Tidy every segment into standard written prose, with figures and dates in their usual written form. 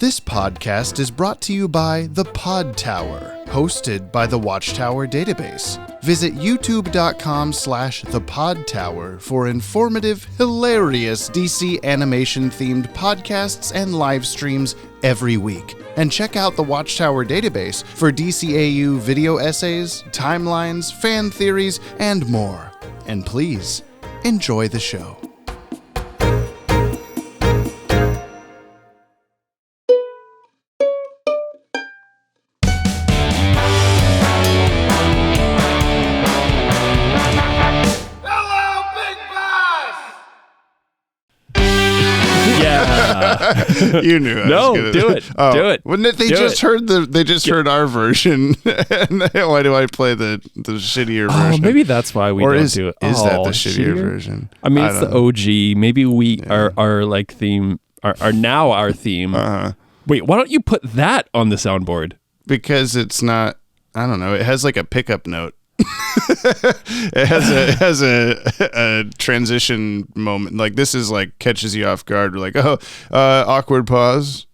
This podcast is brought to you by the Podtower, hosted by the Watchtower database. Visit youtube.com/thepodtower for informative, hilarious DC animation-themed podcasts and live streams every week. And check out the Watchtower database for DCAU video essays, timelines, fan theories, and more. And please, enjoy the show. You knew. Do it. Do it. Wouldn't it? They just heard our version. And why do I play the shittier version? Oh, maybe that's why we don't do it. Is that the shittier version? I mean, it's the OG. Maybe we our like theme are now our theme. Wait, why don't you put that on the soundboard? Because it's not. I don't know. It has like a pickup note. It has a transition moment. Like this is like catches you off guard. We're like, awkward pause.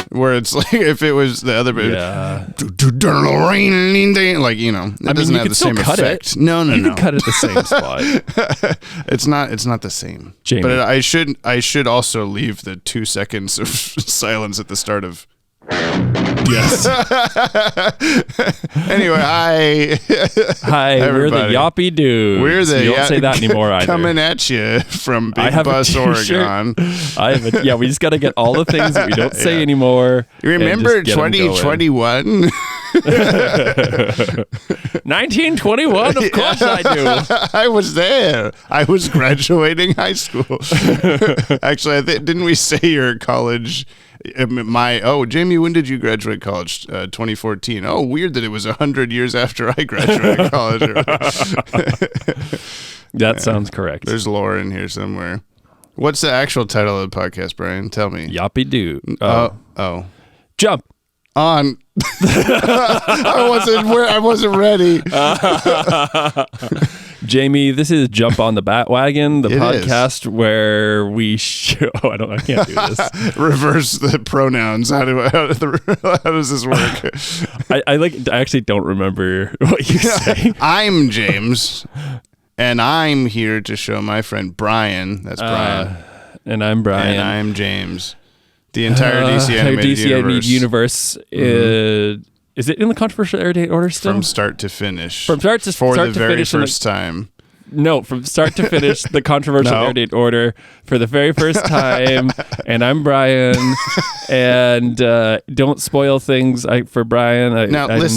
Where it's like if it was the other bit, like it doesn't have the same effect. No, you can cut it the same spot. It's not the same. Jamie. But I should also leave the 2 seconds of silence at the start of. Yes. Anyway, hi, we're the Yoppie dudes. We're the you don't say that anymore either. Coming at you from Big Bus, Oregon. We just got to get all the things that we don't say anymore. You remember 2021? 1921, of course I do. I was there. I was graduating high school. Actually, didn't we say your college? Jamie, when did you graduate college? 2014. Oh, weird that it was 100 years after I graduated college. That sounds correct. There's lore in here somewhere. What's the actual title of the podcast, Brian? Tell me. Yoppie Doo. Jump on. I wasn't ready. Jamie, this is Jump on the Bat-Wagon, the podcast where we show. I can't do this. Reverse the pronouns. How does this work? I actually don't remember what you say. I'm James, and I'm here to show my friend Brian. That's Brian. And I'm Brian. And I'm James. The entire DC animated universe. Is it in the controversial airdate order still? From start to finish. For the very first time. No, from start to finish, the controversial airdate order for the very first time. And I'm Brian. And don't spoil things for Brian.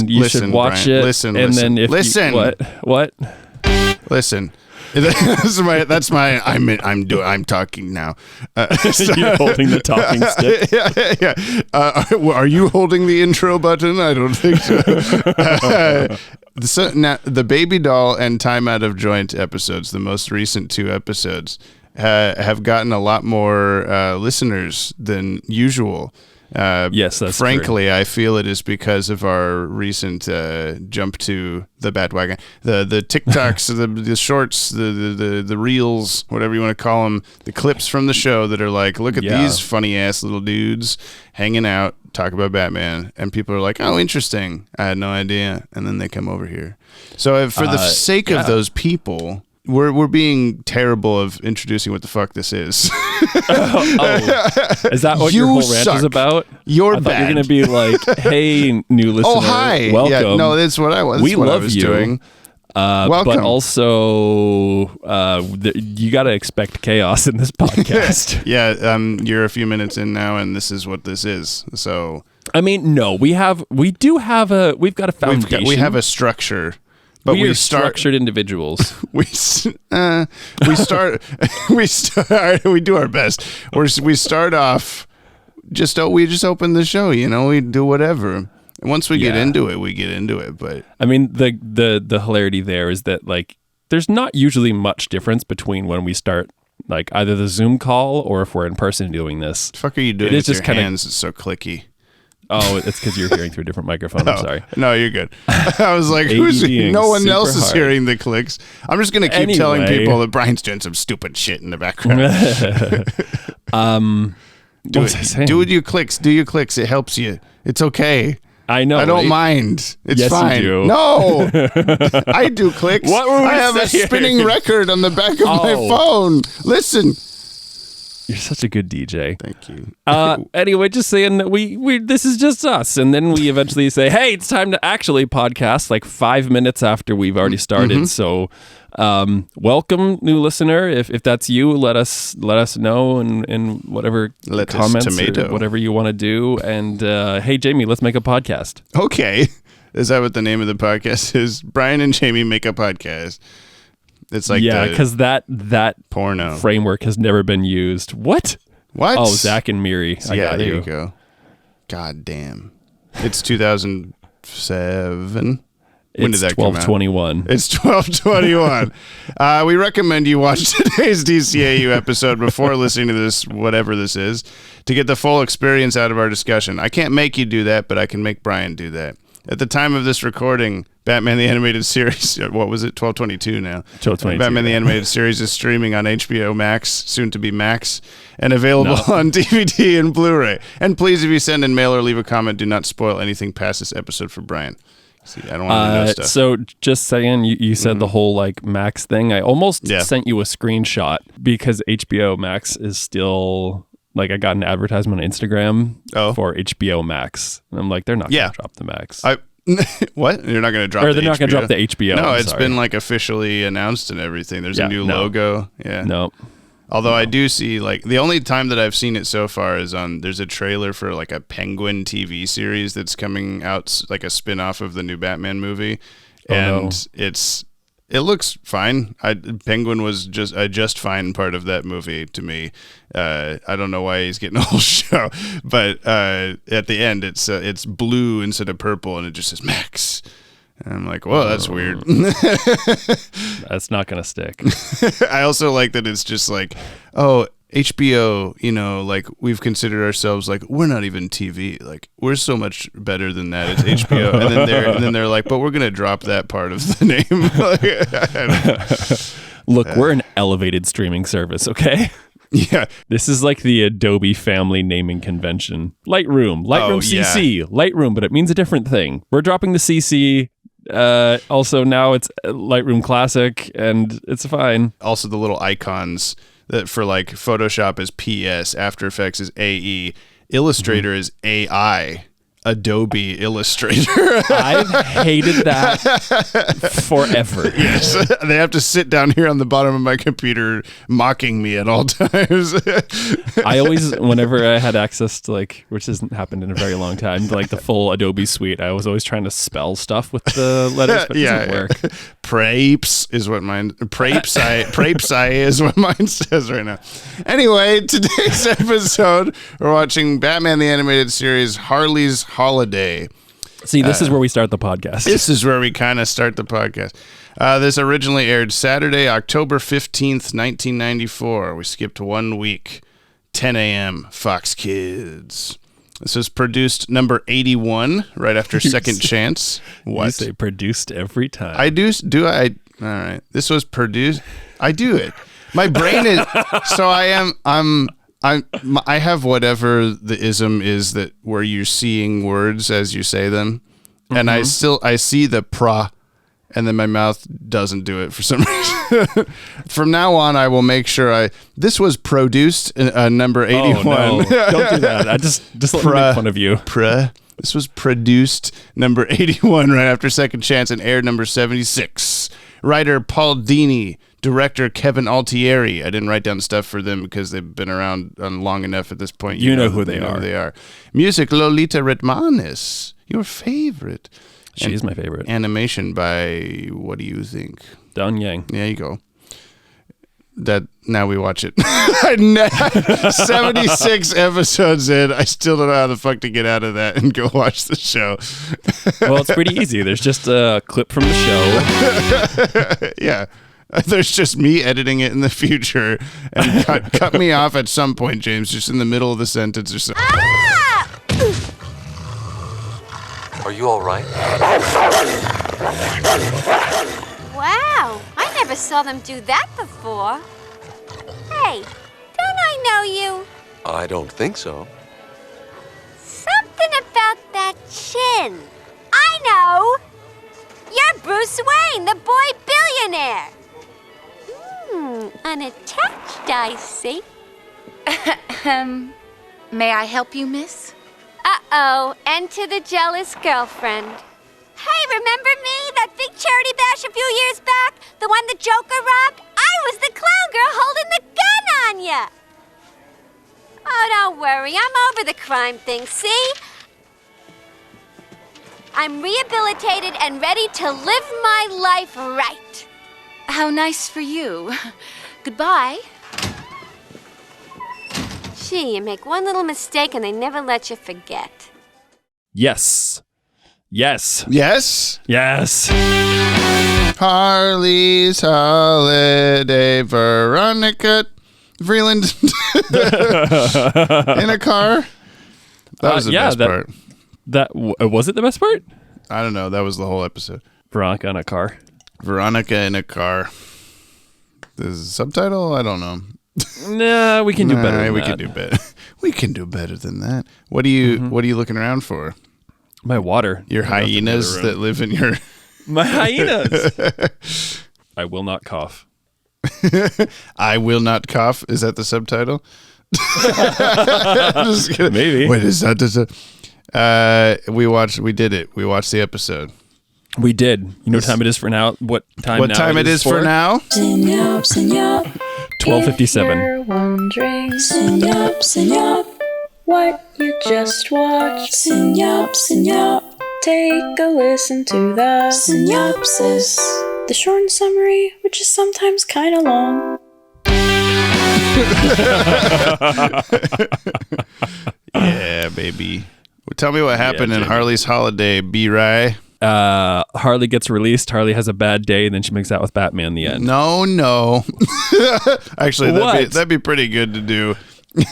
You should watch Brian, it. Listen. What? Listen. I'm talking now. You're holding the talking stick. Yeah. Are you holding the intro button? I don't think so. Now, the Baby Doll and Time Out of Joint episodes, the most recent 2 episodes, have gotten a lot more listeners than usual. Yes, that's frankly true. I feel it is because of our recent jump to the Bat-Wagon, the TikToks, the shorts, the reels, whatever you want to call them, the clips from the show that are like, look at these funny ass little dudes hanging out, talk about Batman, and people are like, oh, interesting. I had no idea, and then they come over here. So for the sake of those people. We're being terrible of introducing what the fuck this is. Is that what your whole rant is about? You're I thought bad. you're going to be like, hey, new listener. Oh, hi. Welcome. Yeah, no, that's what I was. We love you. Doing. Welcome. But also, you got to expect chaos in this podcast. Yeah, you're a few minutes in now, and this is what this is. So, I mean, no, we've got a foundation. We have a structure. But we are structured individuals. We do our best. We start off we just open the show, we do whatever. And once we get into it, we get into it. But I mean, the hilarity there is that like there's not usually much difference between when we start like either the Zoom call or if we're in person doing this. The fuck are you doing with your hands? It's so clicky. Oh, it's because you're hearing through a different microphone. I'm sorry. No, you're good. I was like, no one else is hearing the clicks. I'm just going to keep telling people that Brian's doing some stupid shit in the background. Do your clicks. Do your clicks. It helps you. It's okay. I know. I don't mind. It's fine. You do. No, I do clicks. What were we I have a spinning record on the back of my phone. Listen. You're such a good DJ. Thank you. Anyway, just saying that we this is just us, and then we eventually say, "Hey, it's time to actually podcast." Like 5 minutes after we've already started. So, welcome, new listener. If that's you, let us know in whatever comments or whatever you want to do. And hey, Jamie, let's make a podcast. Okay, is that what the name of the podcast is? Brian and Jamie make a podcast. It's like because that porno framework has never been used. What? Oh, Zach and Miri. There you go. God damn. It's 2007. When did that come out? 12/21. It's 12/21. We recommend you watch today's DCAU episode before listening to this, whatever this is, to get the full experience out of our discussion. I can't make you do that, but I can make Brian do that. At the time of this recording, Batman the Animated Series, what was it, 12/22 now? 12/22. Batman the Animated Series is streaming on HBO Max, soon to be Max, and available on DVD and Blu-ray. And please, if you send in mail or leave a comment, do not spoil anything past this episode for Brian. See, I don't want to know stuff. So just saying, you said the whole like Max thing. I almost sent you a screenshot because HBO Max is still... Like I got an advertisement on Instagram for HBO Max. And I'm like, they're not going to drop the Max. What? You're not going to drop Or they're not going to drop the HBO. No, it's been like officially announced and everything. There's a new logo. Yeah. No. Although I do see like the only time that I've seen it so far is there's a trailer for like a Penguin TV series that's coming out, like a spin-off of the new Batman movie. It looks fine. Penguin was just a just fine part of that movie to me. I don't know why he's getting a whole show, but at the end it's blue instead of purple, and it just says Max. And I'm like, whoa, that's weird. That's not gonna stick. I also like that it's just like, oh, HBO, like we've considered ourselves like we're not even TV, like we're so much better than that. It's HBO, and then they're like, but we're gonna drop that part of the name. Look, we're an elevated streaming service, okay? Yeah, this is like the Adobe family naming convention. Lightroom CC, Lightroom, but it means a different thing. We're dropping the CC. Also, now it's Lightroom Classic, and it's fine. Also, the little icons. That for like Photoshop is PS, After Effects is AE, Illustrator is AI, Adobe Illustrator. I've hated that forever. Yes, they have to sit down here on the bottom of my computer mocking me at all times. I always, whenever I had access to which hasn't happened in a very long time, to the full Adobe suite, I was always trying to spell stuff with the letters, but it doesn't work. Prapes is what mine. Prapesai is what mine says right now. Anyway, today's episode, we're watching Batman the Animated Series, Harley's Holiday. See, this is where we start the podcast. This is where we kind of start the podcast. This originally aired Saturday, October 15th, 1994. We skipped 1 week. 10 a.m. Fox Kids. This was produced number 81, right after Second Chance. What? You say produced every time. I do. All right. This was produced. I do it. My brain is. So I have whatever the ism is that where you're seeing words as you say them, and I see the pra, and then my mouth doesn't do it for some reason. From now on, I will make sure this was produced number 81. Oh, no. Don't do that. I just let me make fun of you. This was produced number 81 right after Second Chance and aired number 76. Writer Paul Dini. Director Kevin Altieri. I didn't write down stuff for them because they've been around long enough at this point. You know who they are. Music, Lolita Redmanis. Your favorite. She's my favorite. Animation by, what do you think? Don Yang. There you go. Now we watch it. 76 episodes in. I still don't know how the fuck to get out of that and go watch the show. Well, it's pretty easy. There's just a clip from the show. Yeah. There's just me editing it in the future and cut me off at some point, James, just in the middle of the sentence or something. Ah! Are you all right? Wow, I never saw them do that before. Hey, don't I know you? I don't think so. Something about that chin. I know! You're Bruce Wayne, the boy billionaire. Unattached, I see. May I help you, miss? Uh-oh, enter the jealous girlfriend. Hey, remember me? That big charity bash a few years back? The one the Joker robbed? I was the clown girl holding the gun on ya! Oh, don't worry, I'm over the crime thing, see? I'm rehabilitated and ready to live my life right. How nice for you. Goodbye. Gee, you make one little mistake and they never let you forget. Yes. Yes. Yes? Yes. Harley's Holiday, Veronica, Vreeland in a car. That was the best part. Was it the best part? I don't know. That was the whole episode. Veronica in a car. Veronica in a car. There's a subtitle? I don't know. Nah, we can do better than we that. can do better. We can do better than that. What are you looking around for? My water. Your hyenas that live in your... My hyenas. I will not cough. I will not cough. Is that the subtitle? Just kidding. Maybe. Wait, is that we did it. We watched the episode. We did. You know what time it is for now? What time it is for now? Senyap, senyap. 12:57. You're wondering, senyap, what you just watched. Senyap, senyap. Take a listen to the synopsis. The short summary, which is sometimes kind of long. Yeah, baby. Well, tell me what happened in Harley's Holiday, B-Ray. Harley ggets released. Harley has a bad day, and then she makes out with Batman in the end. No. Actually, that'd be pretty good to do.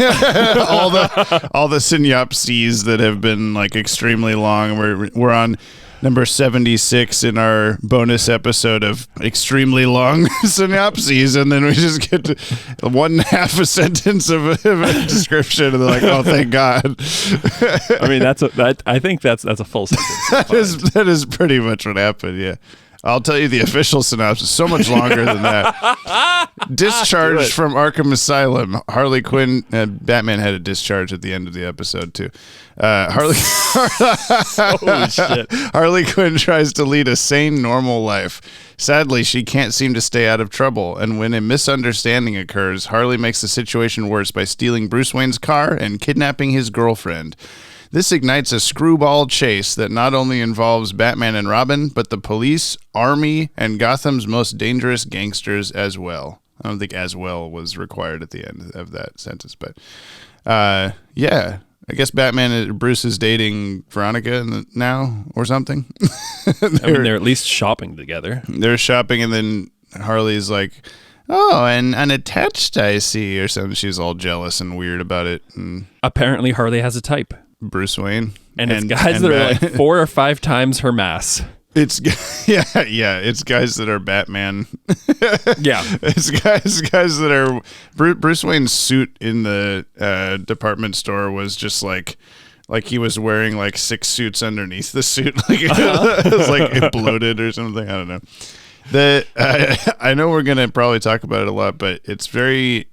all the synopses that have been like extremely long. We're on number 76 in our bonus episode of extremely long synopses, and then we just get to 1/2 a sentence of a description, and they're like, "Oh, thank God." I mean, I think that's a full sentence. That is pretty much what happened. Yeah. I'll tell you the official synopsis. So much longer than that. Discharged from Arkham Asylum. Harley Quinn, Batman had a discharge at the end of the episode too. Holy shit. Harley Quinn tries to lead a sane, normal life. Sadly, she can't seem to stay out of trouble, and when a misunderstanding occurs, Harley makes the situation worse by stealing Bruce Wayne's car and kidnapping his girlfriend. This ignites a screwball chase that not only involves Batman and Robin, but the police, army, and Gotham's most dangerous gangsters as well. I don't think "as well" was required at the end of that sentence, but yeah. I guess Bruce is dating Veronica now or something. They're at least shopping together. They're shopping, and then Harley's like, "Oh, and unattached, I see," or something. She's all jealous and weird about it. And apparently Harley has a type. Bruce Wayne. And it's guys that are like 4 or 5 times her mass. It's it's guys that are Batman. Yeah. It's guys that are Bruce Wayne's suit in the department store was just like he was wearing like 6 suits underneath the suit. Like it was like bloated or something. I don't know. I know we're gonna probably talk about it a lot, but it's very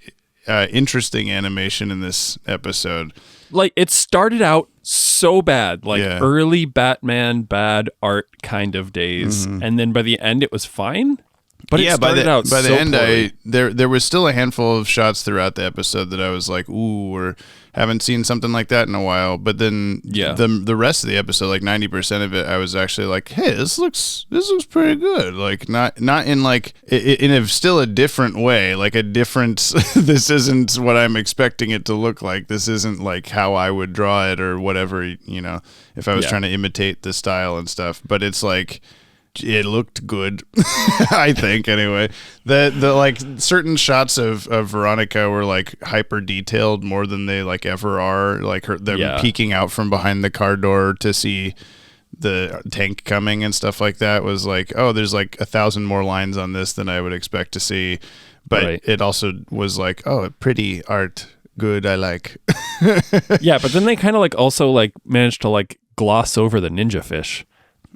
interesting animation in this episode. Like, it started out so bad, like early Batman bad art kind of days, and then by the end it was fine. But it started out by the so end, poorly. there was still a handful of shots throughout the episode that I was like, ooh, or haven't seen something like that in a while. But then the rest of the episode, like 90% of it, I was actually like, hey, this looks pretty good. Like not in like in a still a different way, like a different. This isn't what I'm expecting it to look like. This isn't like how I would draw it or whatever, if I was trying to imitate the style and stuff. But it's like, it looked good, I think. Anyway, the like certain shots of Veronica were like hyper detailed more than they like ever are. Like them peeking out from behind the car door to see the tank coming and stuff like that was like, oh, there's like 1,000 more lines on this than I would expect to see. But it also was like, oh, pretty art. good. I like. Yeah, but then they kind of like also like managed to like gloss over the ninja fish.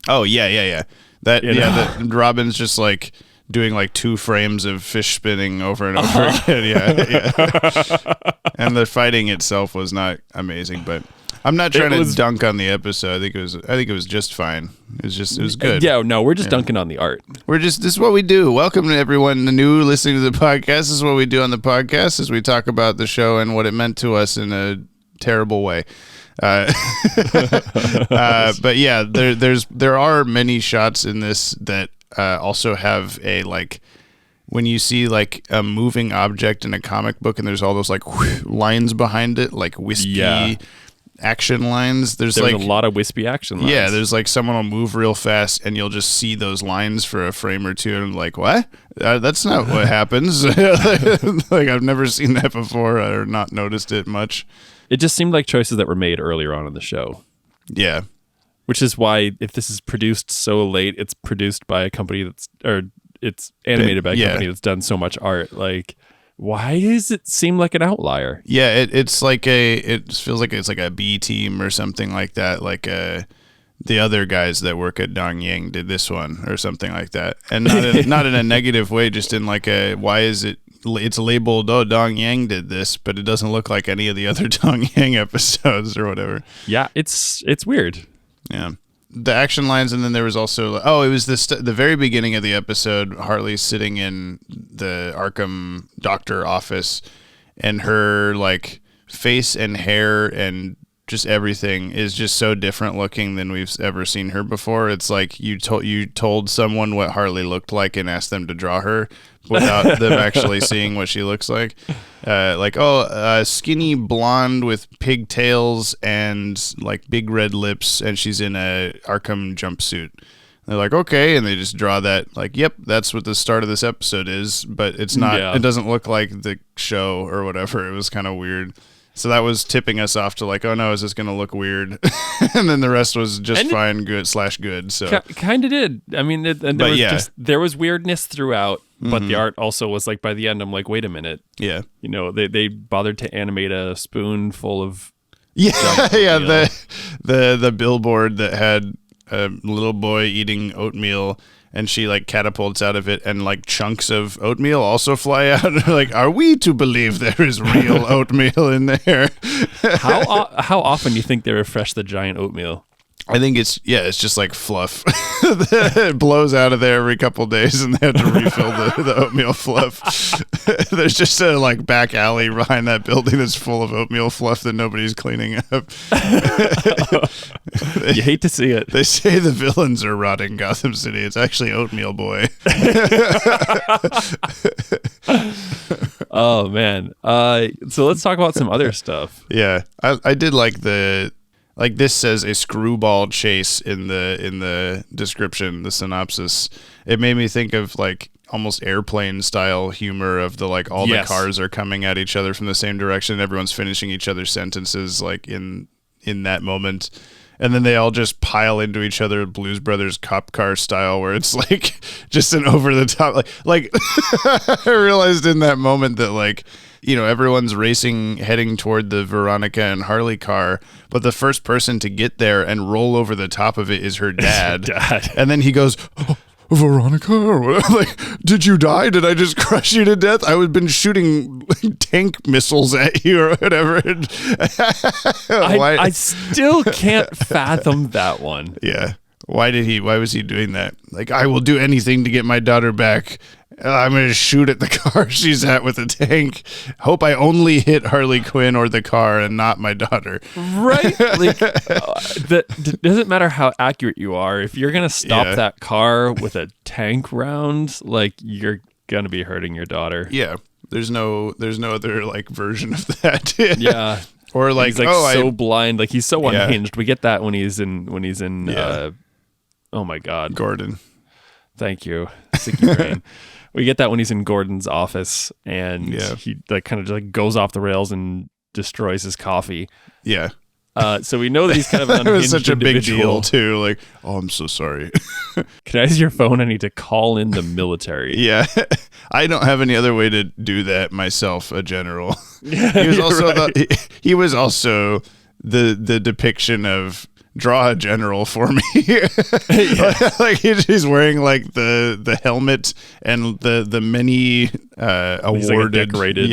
Oh yeah. That that Robin's just like doing like 2 frames of fish spinning over and over again. Yeah. And the fighting itself was not amazing, but I'm not trying to dunk on the episode. I think it was just fine. It was good. Yeah, no, we're just dunking on the art. This is what we do. Welcome to everyone new listening to the podcast. This is what we do on the podcast, is we talk about the show and what it meant to us in a terrible way. But yeah, there are many shots in this that also have a like, when you see like a moving object in a comic book and there's all those like lines behind it, like wispy action lines. There's like a lot of wispy action lines. Yeah, there's like someone will move real fast and you'll just see those lines for a frame or two and I'm like, what? That's not what happens. Like I've never seen that before or not noticed it much. It just seemed like choices that were made earlier on in the show. Yeah. Which is why if this is produced so late, it's produced by a company it's animated by a company that's done so much art. Like, why does it seem like an outlier? Yeah, it feels like it's like a B team or something like that. Like the other guys that work at Dong Yang did this one or something like that, and not in a negative way. Just in like why is it's labeled Dong Yang did this, but it doesn't look like any of the other Dong Yang episodes or whatever. Yeah, it's weird. Yeah. The action lines, and then there was also it was the very beginning of the episode. Harley's sitting in the Arkham doctor office, and her like face and hair and just everything is just so different looking than we've ever seen her before. It's like you told someone what Harley looked like and asked them to draw her without them actually seeing what she looks like. Skinny blonde with pigtails and like big red lips, and she's in a Arkham jumpsuit. They're like, okay, and they just draw that like, yep, that's what the start of this episode is, but it's not. Yeah. It doesn't look like the show or whatever. It was kind of weird. So that was tipping us off to like, oh no, is this going to look weird? And then the rest was just fine, good. So kind of did. I mean, there was weirdness throughout, but the art also was like, by the end, I'm like, wait a minute. Yeah. You know, they bothered to animate a spoon full of. Yeah. The billboard that had a little boy eating oatmeal, and she like catapults out of it, and like chunks of oatmeal also fly out. And like, are we to believe there is real oatmeal in there? How often do you think they refresh the giant oatmeal? I think it's just like fluff. It blows out of there every couple of days, and they have to refill the oatmeal fluff. There's just a like back alley behind that building that's full of oatmeal fluff that nobody's cleaning up. You hate to see it. They say the villains are rotting Gotham City. It's actually Oatmeal Boy. Oh man. So let's talk about some other stuff. Yeah, I did like like this says a screwball chase in the description, the synopsis. It made me think of like almost airplane style humor of the like all the cars are coming at each other from the same direction and everyone's finishing each other's sentences like in that moment. And then they all just pile into each other, Blues Brothers cop car style, where it's like just an over the top. Like I realized in that moment that like, you know, everyone's racing, heading toward the Veronica and Harley car, but the first person to get there and roll over the top of it is her dad. And then he goes, oh, Veronica, or whatever. Like, did you die? Did I just crush you to death? I had been shooting tank missiles at you or whatever. I still can't fathom that one. Yeah. Why was he doing that? Like, I will do anything to get my daughter back. I'm going to shoot at the car she's at with a tank. Hope I only hit Harley Quinn or the car and not my daughter. Right? Like, that doesn't matter how accurate you are. If you're going to stop that car with a tank round, like, you're going to be hurting your daughter. Yeah. There's no other, like, version of that. Yeah. Or like, he's like so blind. Like, he's so unhinged. We get that when he's in oh my God. Gordon. Thank you. Sicky brain. We get that when he's in Gordon's office and he like kind of just like goes off the rails and destroys his coffee. Yeah. So we know that he's kind of an It unhinged was such a big individual. deal too. Like, oh, I'm so sorry. Can I use your phone? I need to call in the military. Yeah, I don't have any other way to do that myself. A general. He was also he was also the depiction of draw a general for me. Like he's wearing like the helmet and the many awarded like decorated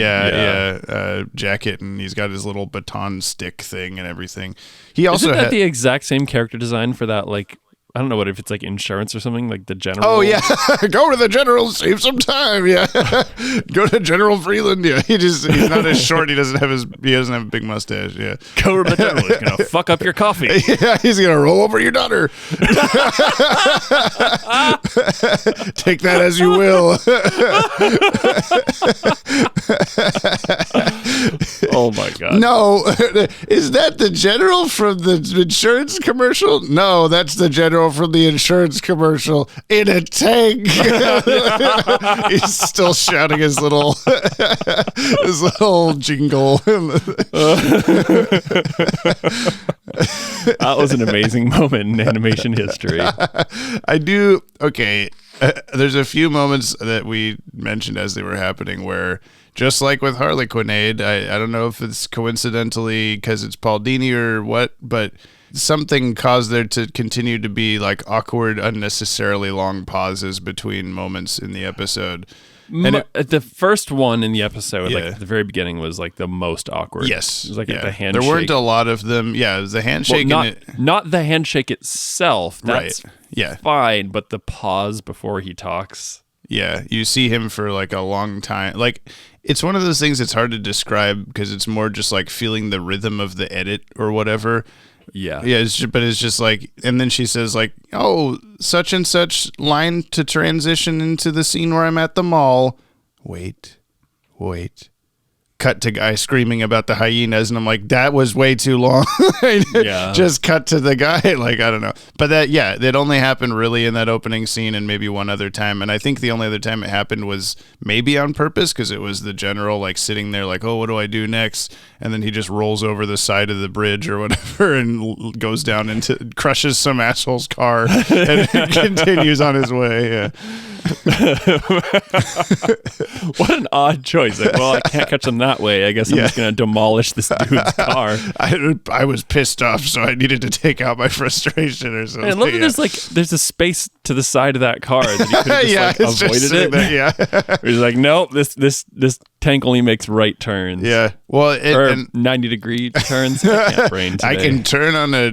jacket, and he's got his little baton stick thing and everything. He also Isn't that the exact same character design for that, like, I don't know what if it's like insurance or something, like the general. Oh yeah, go to the general, save some time. Yeah, go to General Freeland. Yeah, he's not as short. He doesn't have a big mustache. Yeah, go to the general. He's gonna fuck up your coffee. Yeah, he's gonna roll over your daughter. Take that as you will. Oh my god. No, is that the general from the insurance commercial? No, that's the general from the insurance commercial in a tank. He's still shouting his little jingle. That was an amazing moment in animation history. I do. Okay. There's a few moments that we mentioned as they were happening where, just like with Harley Quinade, I don't know if it's coincidentally because it's Paul Dini or what, but something caused there to continue to be like awkward, unnecessarily long pauses between moments in the episode. And the first one in the episode, like at the very beginning, was like the most awkward. Yes, it was like the handshake. There weren't a lot of them. Yeah, it was the handshake. Well, not the handshake itself. That's right. Yeah, fine. But the pause before he talks. Yeah, you see him for like a long time. Like, it's one of those things that's hard to describe because it's more just like feeling the rhythm of the edit or whatever. Yeah. Yeah, but it's just like, and then she says like, oh, such and such line to transition into the scene where I'm at the mall. Wait. Cut to guy screaming about the hyenas, and I'm like, that was way too long. Yeah. Just cut to the guy. Like, I don't know. But that only happened really in that opening scene and maybe one other time. And I think the only other time it happened was maybe on purpose because it was the general like sitting there like, oh, what do I do next? And then he just rolls over the side of the bridge or whatever and goes down into, crushes some asshole's car and continues on his way. Yeah. What an odd choice. Like, well, I can't catch them that way. I guess I'm just going to demolish this dude's car. I was pissed off, so I needed to take out my frustration or something. And I love that there's a space to the side of that car that he could have just avoided it. There, He's like, nope, this tank only makes right turns. Yeah. Well, or 90-degree turns. I can't brain today. I can turn on a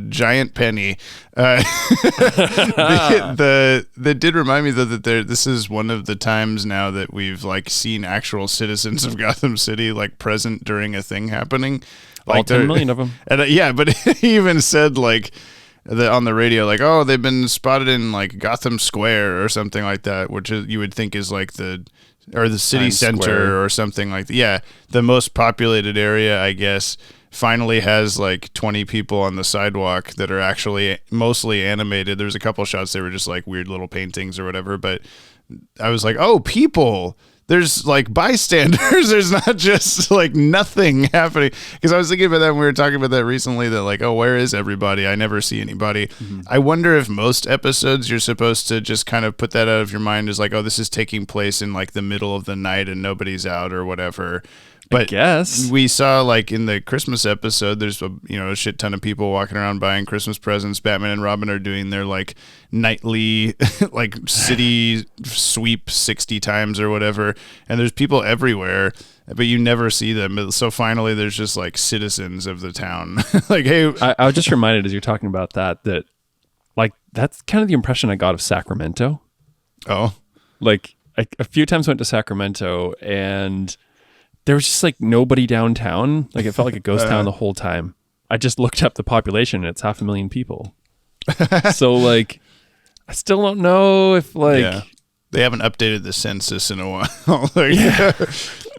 giant penny. That did remind me though that this is one of the times now that we've like seen actual citizens of Gotham City like present during a thing happening. Like all 10 million of them. And but he even said like on the radio, like, oh, they've been spotted in like Gotham Square or something like that, which you would think is like the city Times center Square. or something like that. Yeah, the most populated area, I guess, finally has like 20 people on the sidewalk that are actually mostly animated. There's a couple shots they were just like weird little paintings or whatever, but I was like, oh, people. There's like bystanders. There's not just like nothing happening. Because I was thinking about that when we were talking about that recently, that like, oh, where is everybody? I never see anybody. Mm-hmm. I wonder if most episodes you're supposed to just kind of put that out of your mind as like, oh, this is taking place in like the middle of the night and nobody's out or whatever. But I guess we saw like in the Christmas episode, there's a shit ton of people walking around buying Christmas presents. Batman and Robin are doing their like nightly like city sweep 60 times or whatever, and there's people everywhere, but you never see them. So finally, there's just like citizens of the town. Like, hey, I was just reminded as you're talking about that like that's kind of the impression I got of Sacramento. Oh, like a few times I went to Sacramento and there was just like nobody downtown. Like it felt like a ghost town the whole time. I just looked up the population and it's 500,000 people. So like, I still don't know if like they haven't updated the census in a while.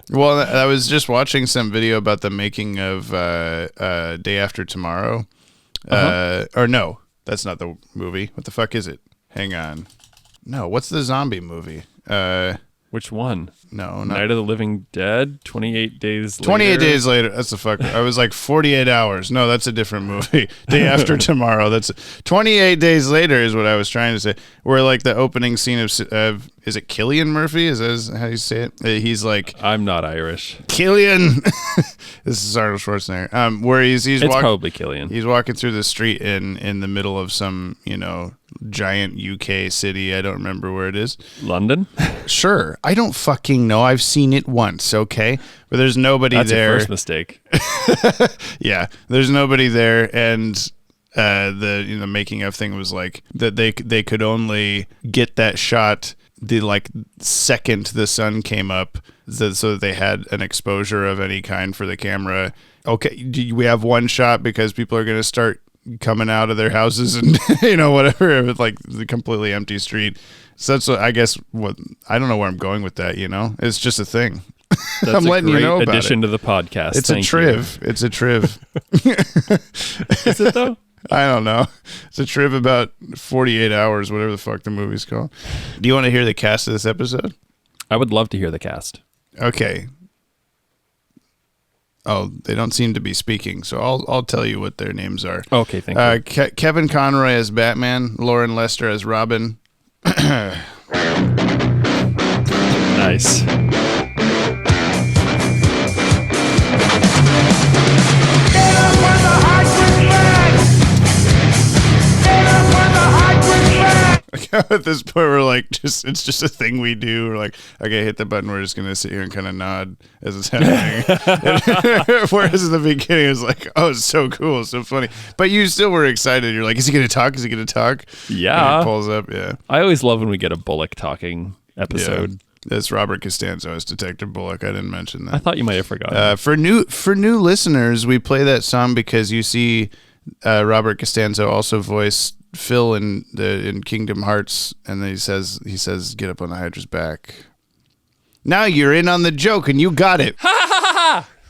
Well, I was just watching some video about the making of Day After Tomorrow. Or no, that's not the movie. What the fuck is it? Hang on. No, what's the zombie movie? Which one? No, Night of the Living Dead. 28 days later. 28 days later. That's the fuck. I was like 48 hours. No, that's a different movie. Day After Tomorrow. That's 28 days later is what I was trying to say. Where like the opening scene of is it Cillian Murphy? Is that how you say it? He's like, I'm not Irish. Cillian. This is Arnold Schwarzenegger. Where he's probably Cillian. He's walking through the street in the middle of some giant UK city. I don't remember where it is. London? Sure. I don't fucking know. I've seen it once, okay? But there's nobody That's there. That's your first mistake. Yeah. There's nobody there, and the making of thing was like that they could only get that shot the like second the sun came up, so that they had an exposure of any kind for the camera. Okay, we have one shot because people are going to start coming out of their houses and whatever, with like the completely empty street. So that's I guess what I don't know where I'm going with that. It's just a thing. That's I'm letting you know about it. Addition to the podcast. It's a triv. It's a triv. Is it though? I don't know. It's a trip about 48 hours, whatever the fuck the movie's called. Do you want to hear the cast of this episode? I would love to hear the cast. Okay. Oh, they don't seem to be speaking, so I'll tell you what their names are. Okay, thank you. Kevin Conroy as Batman, Lauren Lester as Robin. Nice. At this point, we're like, it's just a thing we do. We're like, okay, hit the button. We're just gonna sit here and kind of nod as it's happening. Whereas in the beginning, it was like, oh, it's so cool, so funny. But you still were excited. You're like, is he gonna talk? Is he gonna talk? Yeah. And he pulls up. Yeah. I always love when we get a Bullock talking episode. Yeah. That's Robert Costanzo as Detective Bullock. I didn't mention that. I thought you might have forgotten. For new listeners, we play that song because you see Robert Costanzo also voiced Phil in Kingdom Hearts, and then he says get up on the Hydra's back. Now you're in on the joke, and you got it.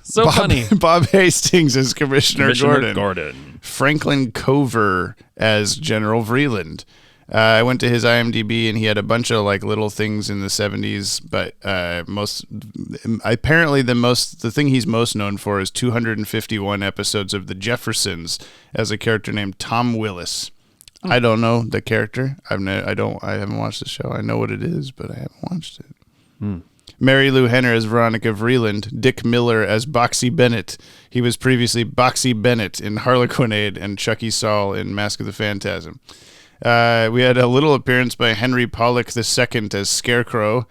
So funny. Bob Hastings as Commissioner Gordon. Franklin Cover as General Vreeland. I went to his IMDb, and he had a bunch of like little things in the 70s, but the thing he's most known for is 251 episodes of The Jeffersons as a character named Tom Willis. I don't know the character. I haven't watched the show. I know what it is, but I haven't watched it. Mary Lou Henner as Veronica Vreeland. Dick Miller as Boxy Bennett. He was previously Boxy Bennett in Harlequinade and Chucky Saul in Mask of the Phantasm. We had a little appearance by Henry Pollock II as Scarecrow,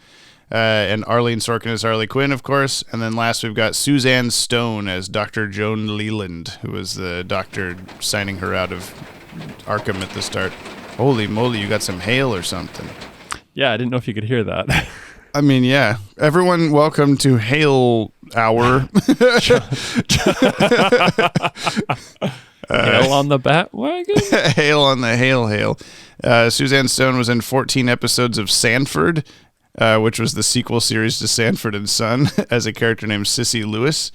and Arlene Sorkin as Harley Quinn, of course. And then last we've got Suzanne Stone as Dr. Joan Leland, who was the doctor signing her out of Arkham at the start. Holy moly, you got some hail or something. Yeah, I didn't know if you could hear that. I mean, yeah. Everyone, welcome to Hail Hour. Hail on the Bat-Wagon? Hail on the hail. Suzanne Stone was in 14 episodes of Sanford, which was the sequel series to Sanford and Son, as a character named Sissy Lewis.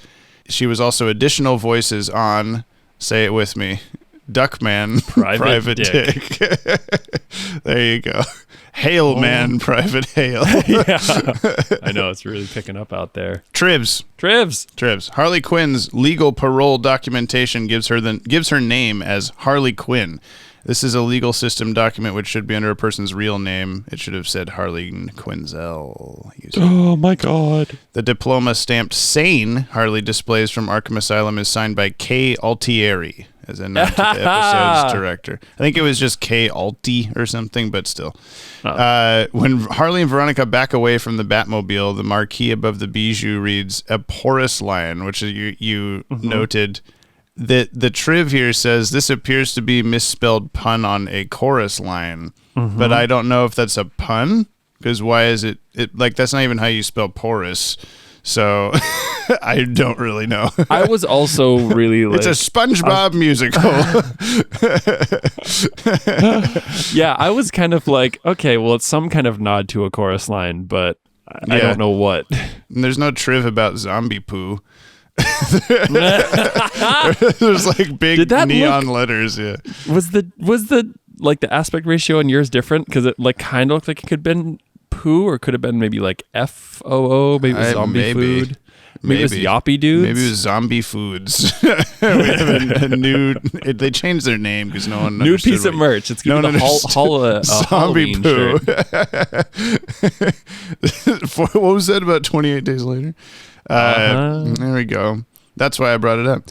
She was also additional voices on, say it with me, Duckman, Private Dick. There you go. Hail Man, Private Hail. Yeah. I know, it's really picking up out there. Trivs. Harley Quinn's legal parole documentation gives her name as Harley Quinn. This is a legal system document which should be under a person's real name. It should have said Harley Quinzel. Oh my God. The diploma stamped sane Harley displays from Arkham Asylum is signed by Kay Altieri as a nod to the episode's director. I think it was just Kay Alti or something, but still. Oh. When Harley and Veronica back away from the Batmobile, the marquee above the bijou reads a porous lion, which you noted. The triv here says this appears to be misspelled pun on a chorus line, but I don't know if that's a pun, because why is it like that's not even how you spell porous, so I don't really know. I was also really like, it's a SpongeBob musical. Yeah, I was kind of like, okay, well, it's some kind of nod to a chorus line, but I don't know what. And there's no triv about zombie poo. There's like big neon letters. Yeah. Was the like the aspect ratio on yours different? Because it like kind of looked like it could have been Poo, or could have been maybe like FOO, maybe it was zombie food. Maybe it was Yoppie Dudes. Maybe it was Zombie Foods. We have a new. They changed their name because no one. New piece of merch. It's going to be Zombie Poo. What was that about 28 days later? There we go. That's why I brought it up.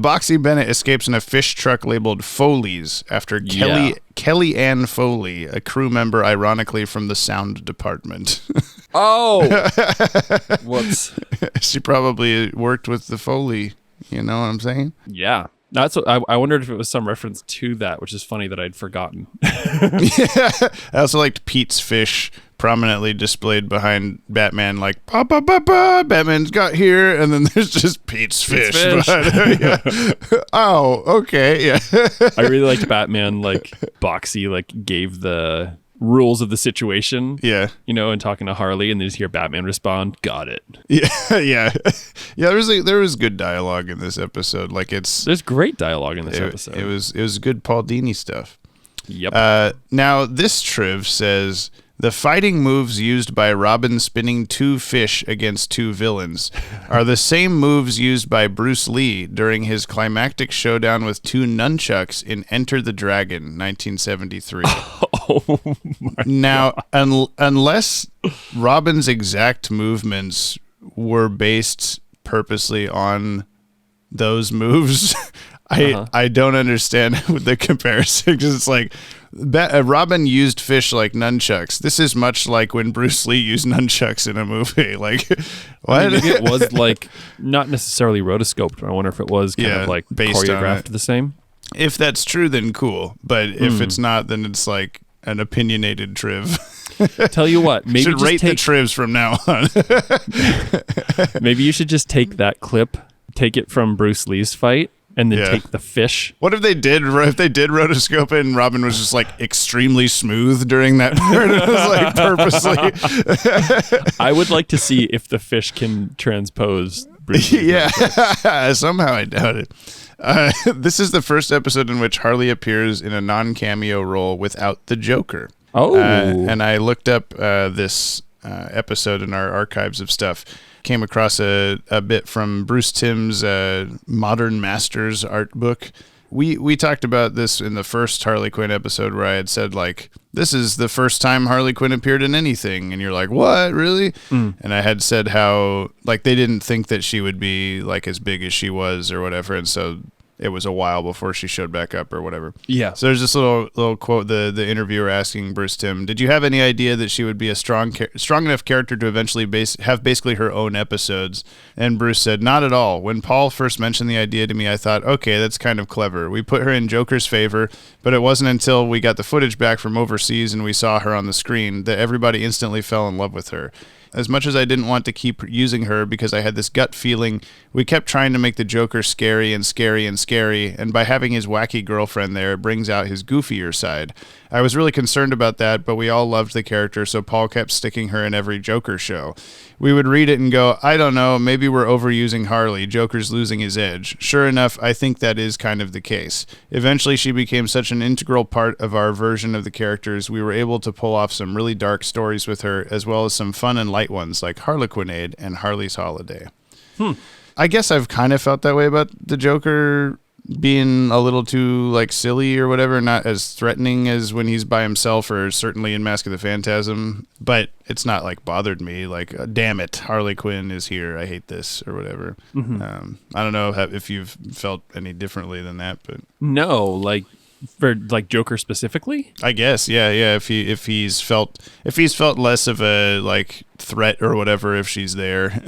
Boxy Bennett escapes in a fish truck labeled Foley's after Kelly Ann Foley, a crew member, ironically, from the sound department. Oh! Whoops. She probably worked with the Foley. You know what I'm saying? Yeah. That's what I wondered if it was some reference to that, which is funny that I'd forgotten. Yeah. I also liked Pete's fish prominently displayed behind Batman, like, "Pa, pa, pa, pa, Batman's got here," and then there's just Pete's fish. Yeah. Oh, okay, yeah. I really liked Batman, like, Boxy, like, gave the rules of the situation. Yeah. You know, and talking to Harley, and then just hear Batman respond, "Got it." Yeah, yeah. Yeah, there was good dialogue in this episode. Like, there's great dialogue in this episode. It was good Paul Dini stuff. Yep. Now, this Triv says, the fighting moves used by Robin spinning two fish against two villains are the same moves used by Bruce Lee during his climactic showdown with two nunchucks in Enter the Dragon, 1973. Oh my now, unless Robin's exact movements were based purposely on those moves, I don't understand the comparison, because it's like Robin used fish like nunchucks. This is much like when Bruce Lee used nunchucks in a movie. Like, what? I mean, maybe it was like not necessarily rotoscoped, but I wonder if it was kind of like choreographed the same. If that's true, then cool. But if it's not, then it's like an opinionated Triv. Tell you what, maybe should rate the Trivs from now on. Maybe you should just take that clip, take it from Bruce Lee's fight, and then take the fish. What if they did rotoscope it and Robin was just like extremely smooth during that part? It was like purposely. I would like to see if the fish can transpose Bruce Lee. Yeah, somehow I doubt it. This is the first episode in which Harley appears in a non-cameo role without the Joker. Oh. And I looked up this episode in our archives of stuff. Came across a bit from Bruce Timm's Modern Masters art book. We talked about this in the first Harley Quinn episode, where I had said, like, this is the first time Harley Quinn appeared in anything. And you're like, what, really? And I had said how, like, they didn't think that she would be, like, as big as she was or whatever. And so it was a while before she showed back up or whatever. Yeah. So there's this little quote, the interviewer asking Bruce Timm, did you have any idea that she would be a strong enough character to eventually have basically her own episodes? And Bruce said, not at all. When Paul first mentioned the idea to me, I thought, okay, that's kind of clever. We put her in Joker's favor, but it wasn't until we got the footage back from overseas and we saw her on the screen that everybody instantly fell in love with her. As much as I didn't want to keep using her because I had this gut feeling, we kept trying to make the Joker scary and scary and scary, and by having his wacky girlfriend there, it brings out his goofier side. I was really concerned about that, but we all loved the character, so Paul kept sticking her in every Joker show. We would read it and go, I don't know, maybe we're overusing Harley, Joker's losing his edge. Sure enough, I think that is kind of the case. Eventually, she became such an integral part of our version of the characters, we were able to pull off some really dark stories with her, as well as some fun and light ones like Harlequinade and Harley's Holiday. I guess I've kind of felt that way about the Joker being a little too, like, silly or whatever, not as threatening as when he's by himself or certainly in Mask of the Phantasm, but it's not, like, bothered me, like, damn it, Harley Quinn is here, I hate this, or whatever. I don't know if you've felt any differently than that, but... No, like, for, like, Joker specifically? I guess, yeah, if he's felt less of a, like, threat or whatever if she's there.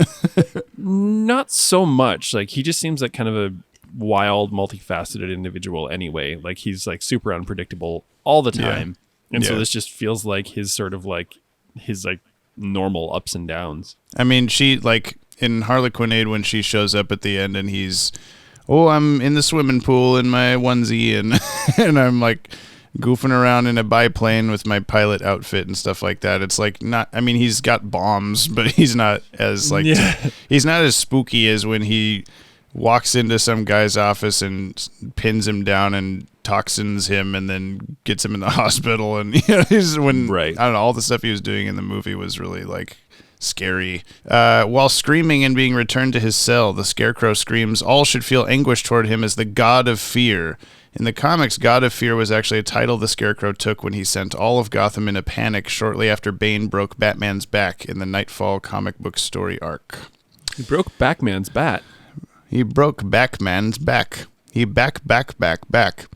Not so much, like, he just seems like kind of a wild, multifaceted individual anyway. Like, he's like super unpredictable all the time. And so this just feels like his sort of like his like normal ups and downs. I mean, she, like, in Harlequinade, when she shows up at the end and he's, oh, I'm in the swimming pool in my onesie and and I'm like goofing around in a biplane with my pilot outfit and stuff like that. It's like not, I mean, he's got bombs, but he's not as like he's not as spooky as when he walks into some guy's office and pins him down and toxins him and then gets him in the hospital. And he's I don't know, all the stuff he was doing in the movie was really like scary. While screaming and being returned to his cell, the Scarecrow screams, "All should feel anguish toward him as the God of Fear." In the comics, God of Fear was actually a title the Scarecrow took when he sent all of Gotham in a panic shortly after Bane broke Batman's back in the Nightfall comic book story arc. He broke Batman's bat. He broke Batman's back. He back.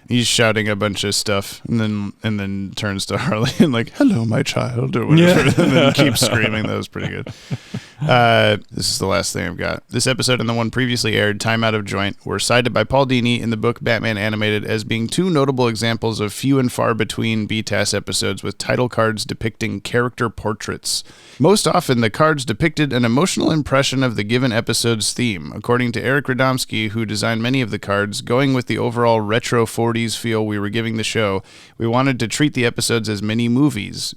He's shouting a bunch of stuff and then turns to Harley and like, "Hello, my child," or whatever, and then keeps screaming. That was pretty good. This is the last thing I've got. This episode and the one previously aired, Time Out of Joint, were cited by Paul Dini in the book Batman Animated as being two notable examples of few and far between BTAS episodes with title cards depicting character portraits. Most often, the cards depicted an emotional impression of the given episode's theme. According to Eric Radomski, who designed many of the cards, going with the overall retro 40s feel we were giving the show, we wanted to treat the episodes as mini movies.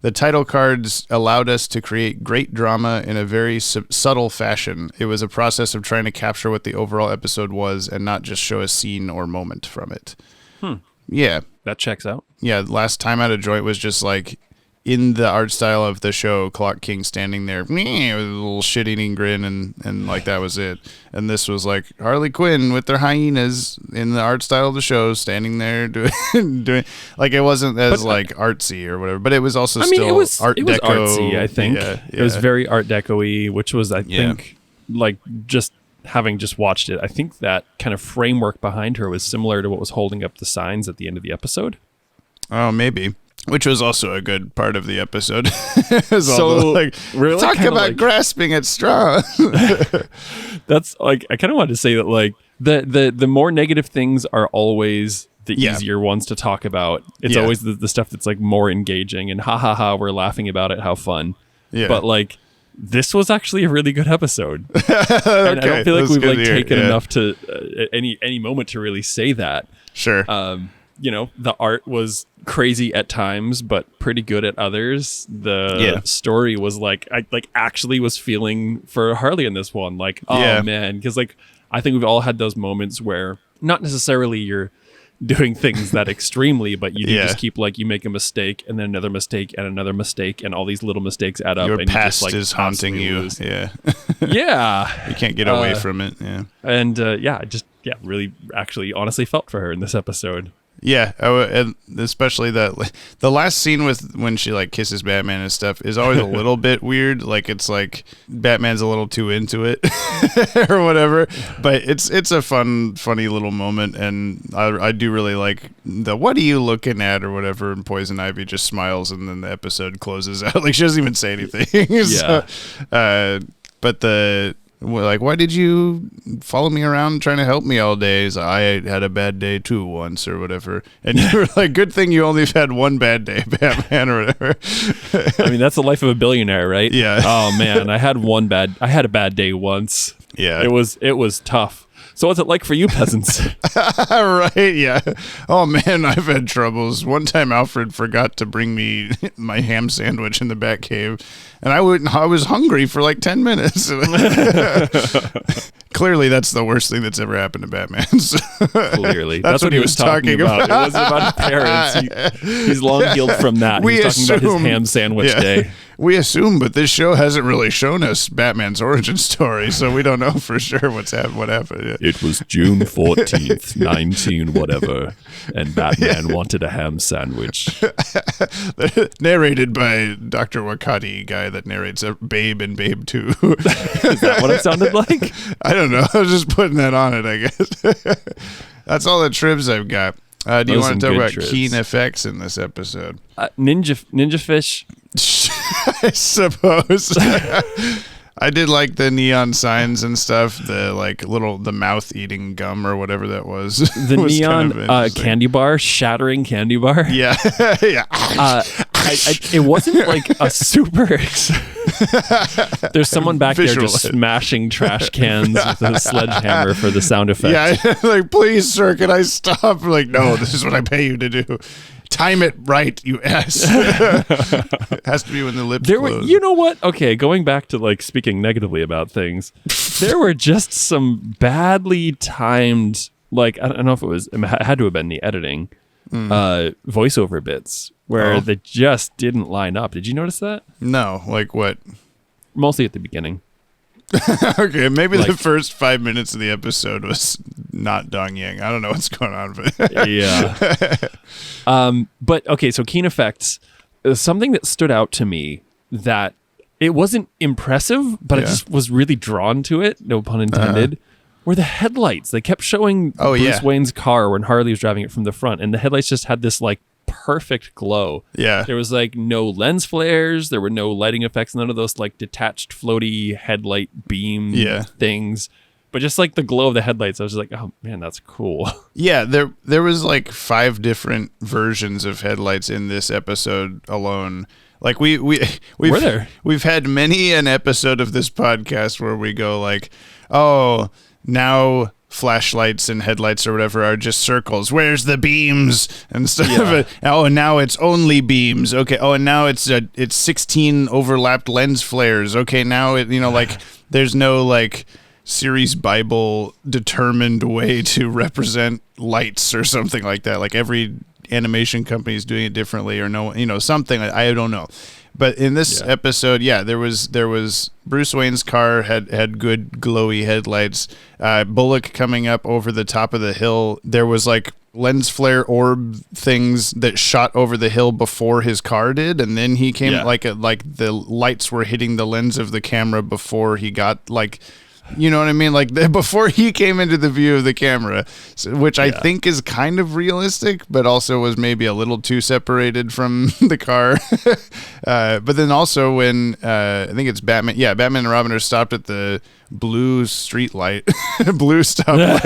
The title cards allowed us to create great drama in a very subtle fashion. It was a process of trying to capture what the overall episode was and not just show a scene or moment from it. Yeah. That checks out. Yeah, last Time Out of Joint was just like, in the art style of the show, Clock King standing there with a little shit-eating grin, and like that was it. And this was like Harley Quinn with their hyenas in the art style of the show, standing there doing like it wasn't as like artsy or whatever, but it was also still Art Deco. Artsy, I think. Yeah. It was very Art Deco-y, which was, I think, like just having just watched it, I think that kind of framework behind her was similar to what was holding up the signs at the end of the episode. Oh, maybe. Which was also a good part of the episode. So, really talk about grasping at straws. That's like, I kind of wanted to say that like the more negative things are always the easier ones to talk about. It's always the stuff that's like more engaging and we're laughing about it, how fun. Yeah. But like, this was actually a really good episode. And I don't feel like we've like taken enough to any moment to really say that. Sure. The art was crazy at times, but pretty good at others. The story was like, I like actually was feeling for Harley in this one. Like, oh man, because like I think we've all had those moments where not necessarily you're doing things that extremely, but you just keep like you make a mistake and then another mistake and another mistake, and all these little mistakes add up. Your and past you just, like, is haunting you. Yeah. Yeah. You can't get away from it. Yeah. And I just really actually honestly felt for her in this episode. Yeah, and especially the last scene with when she like kisses Batman and stuff is always a little bit weird. Like it's like Batman's a little too into it or whatever. But it's a funny little moment, and I do really like the "what are you looking at" or whatever. And Poison Ivy just smiles, and then the episode closes out. Like she doesn't even say anything. Yeah. But like, why did you follow me around trying to help me all day? So I had a bad day too once or whatever. And you were like, good thing you only had one bad day, Batman, or whatever. I mean, that's the life of a billionaire, right? Yeah. Oh man, I had a bad day once. Yeah. It was tough. So what's it like for you peasants? Right, yeah. Oh man, I've had troubles. One time Alfred forgot to bring me my ham sandwich in the Batcave, and I was hungry for like 10 minutes. Clearly that's the worst thing that's ever happened to Batman. Clearly. That's what he was talking about. It wasn't about his parents. He's long healed from that. He's talking about his ham sandwich day. We assume, but this show hasn't really shown us Batman's origin story, so we don't know for sure what happened. Yeah. It was June 14th, 19 whatever, and Batman wanted a ham sandwich. Narrated by Dr. Wakati, guy that narrates Babe and Babe 2. Is that what it sounded like? I don't know. I was just putting that on it, I guess. That's all the tribs I've got. Do you want to talk about keen effects in this episode? Ninja fish. I suppose. I did like the neon signs and stuff. The mouth eating gum or whatever that was. The was neon kind of candy bar, shattering candy bar. Yeah, yeah. It wasn't like a super. There's someone back there just smashing trash cans with a sledgehammer for the sound effect. Yeah, like, please, sir, can I stop? Like, no, this is what I pay you to do. Time it right, you ass. It has to be when the lips close. You know what? Okay, going back to like speaking negatively about things, there were just some badly timed like, I don't know if it had to have been the editing, voiceover bits where they just didn't line up. Did you notice that? No, like what? Mostly at the beginning. Okay, maybe the first 5 minutes of the episode was not Dong Yang. I don't know what's going on, but yeah. But okay, so Keen Effects, something that stood out to me that it wasn't impressive, but I just was really drawn to it, no pun intended, were the headlights. They kept showing Bruce Wayne's car when Harley was driving it from the front, and the headlights just had this like perfect glow. Yeah. There was like no lens flares, there were no lighting effects, none of those like detached floaty headlight beam things. But just like the glow of the headlights, I was just like, oh man, that's cool. Yeah, there was like 5 different versions of headlights in this episode alone. Like we've had many an episode of this podcast where we go like, oh, now flashlights and headlights or whatever are just circles. Where's the beams and stuff? Yeah. Oh, and now it's only beams. Okay. Oh, and now it's 16 overlapped lens flares. Okay, now it like there's no like series Bible determined way to represent lights or something like that. Like every animation company is doing it differently or something. I don't know. But in this episode, there was Bruce Wayne's car had good glowy headlights. Bullock coming up over the top of the hill. There was like lens flare orb things that shot over the hill before his car did, and then he came like the lights were hitting the lens of the camera before he got like. You know what I mean? Like before he came into the view of the camera, which I think is kind of realistic, but also was maybe a little too separated from the car. But then also when I think it's Batman, Batman and Robin are stopped at the blue street light, blue stoplight,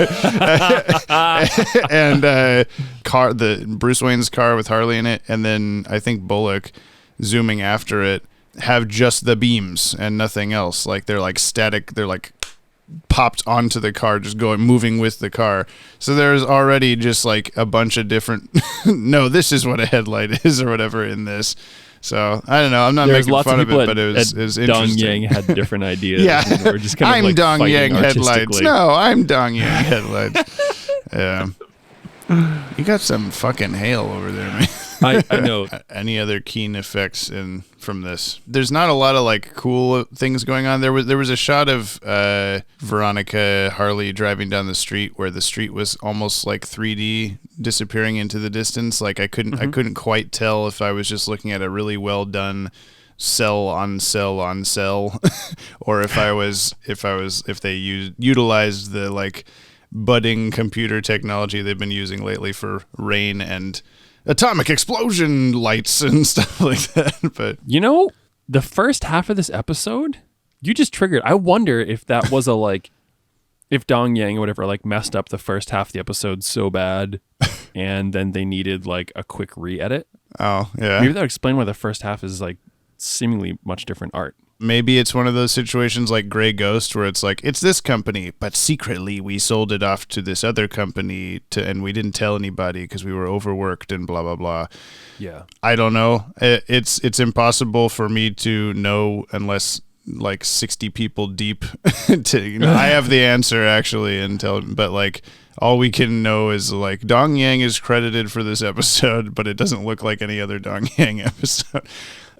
and the Bruce Wayne's car with Harley in it, and then I think Bullock zooming after it have just the beams and nothing else. Like they're like static. They're like popped onto the car, just moving with the car. So there's already just like a bunch of different no, this is what a headlight is or whatever in this. So I don't know. I'm not making fun of it, but it was interesting. Dong Yang had different ideas. We're just kind of I'm Dong Yang headlights. No, I'm Dong Yang headlights. Yeah. You got some fucking hail over there, man. I know. Any other keen effects from this? There's not a lot of like cool things going on. There was a shot of Veronica Harley driving down the street where the street was almost like 3D disappearing into the distance. Like I couldn't quite tell if I was just looking at a really well done cell on cell on cell, or if they utilized the like budding computer technology they've been using lately for rain and atomic explosion lights and stuff like that. But the first half of this episode, you just triggered. I wonder if that was if Dong Yang or whatever like messed up the first half of the episode so bad, and then they needed like a quick re-edit. Oh yeah, maybe that would explain why the first half is like seemingly much different art. Maybe it's one of those situations like Grey Ghost where it's like, it's this company, but secretly we sold it off to this other company and we didn't tell anybody because we were overworked and blah, blah, blah. Yeah. I don't know. It's impossible for me to know unless like 60 people deep I have the answer actually but like all we can know is like Dong Yang is credited for this episode, but it doesn't look like any other Dong Yang episode.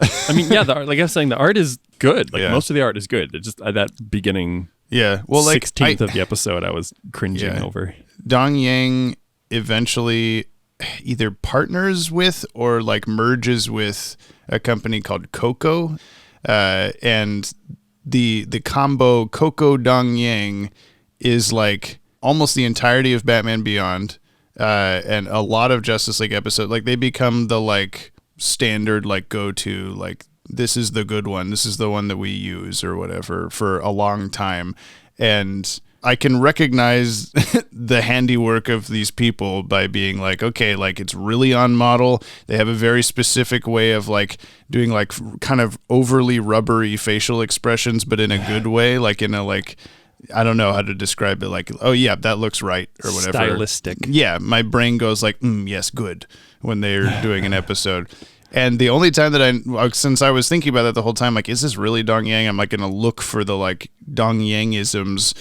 I mean, yeah, like I was saying, the art is good. Like most of the art is good. It just that beginning, well, like 16th of the episode, I was cringing over. Dong Yang eventually either partners with or like merges with a company called Coco, and the combo Coco Dong Yang is like almost the entirety of Batman Beyond, and a lot of Justice League episodes. Like they become the like standard like go-to, like this is the good one, this is the one that we use or whatever for a long time. And I can recognize the handiwork of these people by being like, okay, like it's really on model. They have a very specific way of like doing like kind of overly rubbery facial expressions, but in a good way, like in a like, I don't know how to describe it. Like, oh yeah, that looks right or whatever. Stylistic. Yeah. My brain goes like, yes, good when they're doing an episode. And the only time that since I was thinking about that the whole time, like, is this really Dong Yang? I'm like going to look for the like Dong Yang-isms.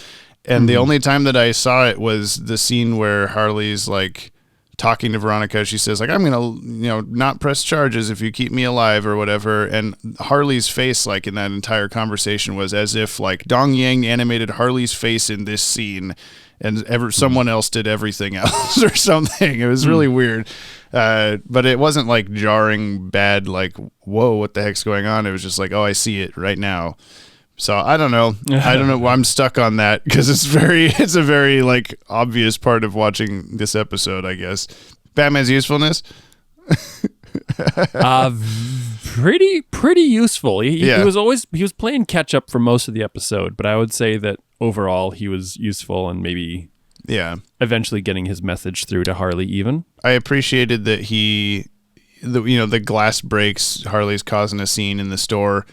And the only time that I saw it was the scene where Harley's like talking to Veronica. She says like, I'm going to, not press charges if you keep me alive or whatever. And Harley's face, like in that entire conversation, was as if like Dong Yang animated Harley's face in this scene and someone else did everything else or something. It was really weird. But it wasn't like jarring bad, like, whoa, what the heck's going on? It was just like, oh, I see it right now. So I don't know. I'm stuck on that because it's a very like obvious part of watching this episode, I guess. Batman's usefulness. Pretty useful. He was playing catch up for most of the episode, but I would say that overall he was useful and maybe eventually getting his message through to Harley even. I appreciated that the glass breaks, Harley's causing a scene in the store.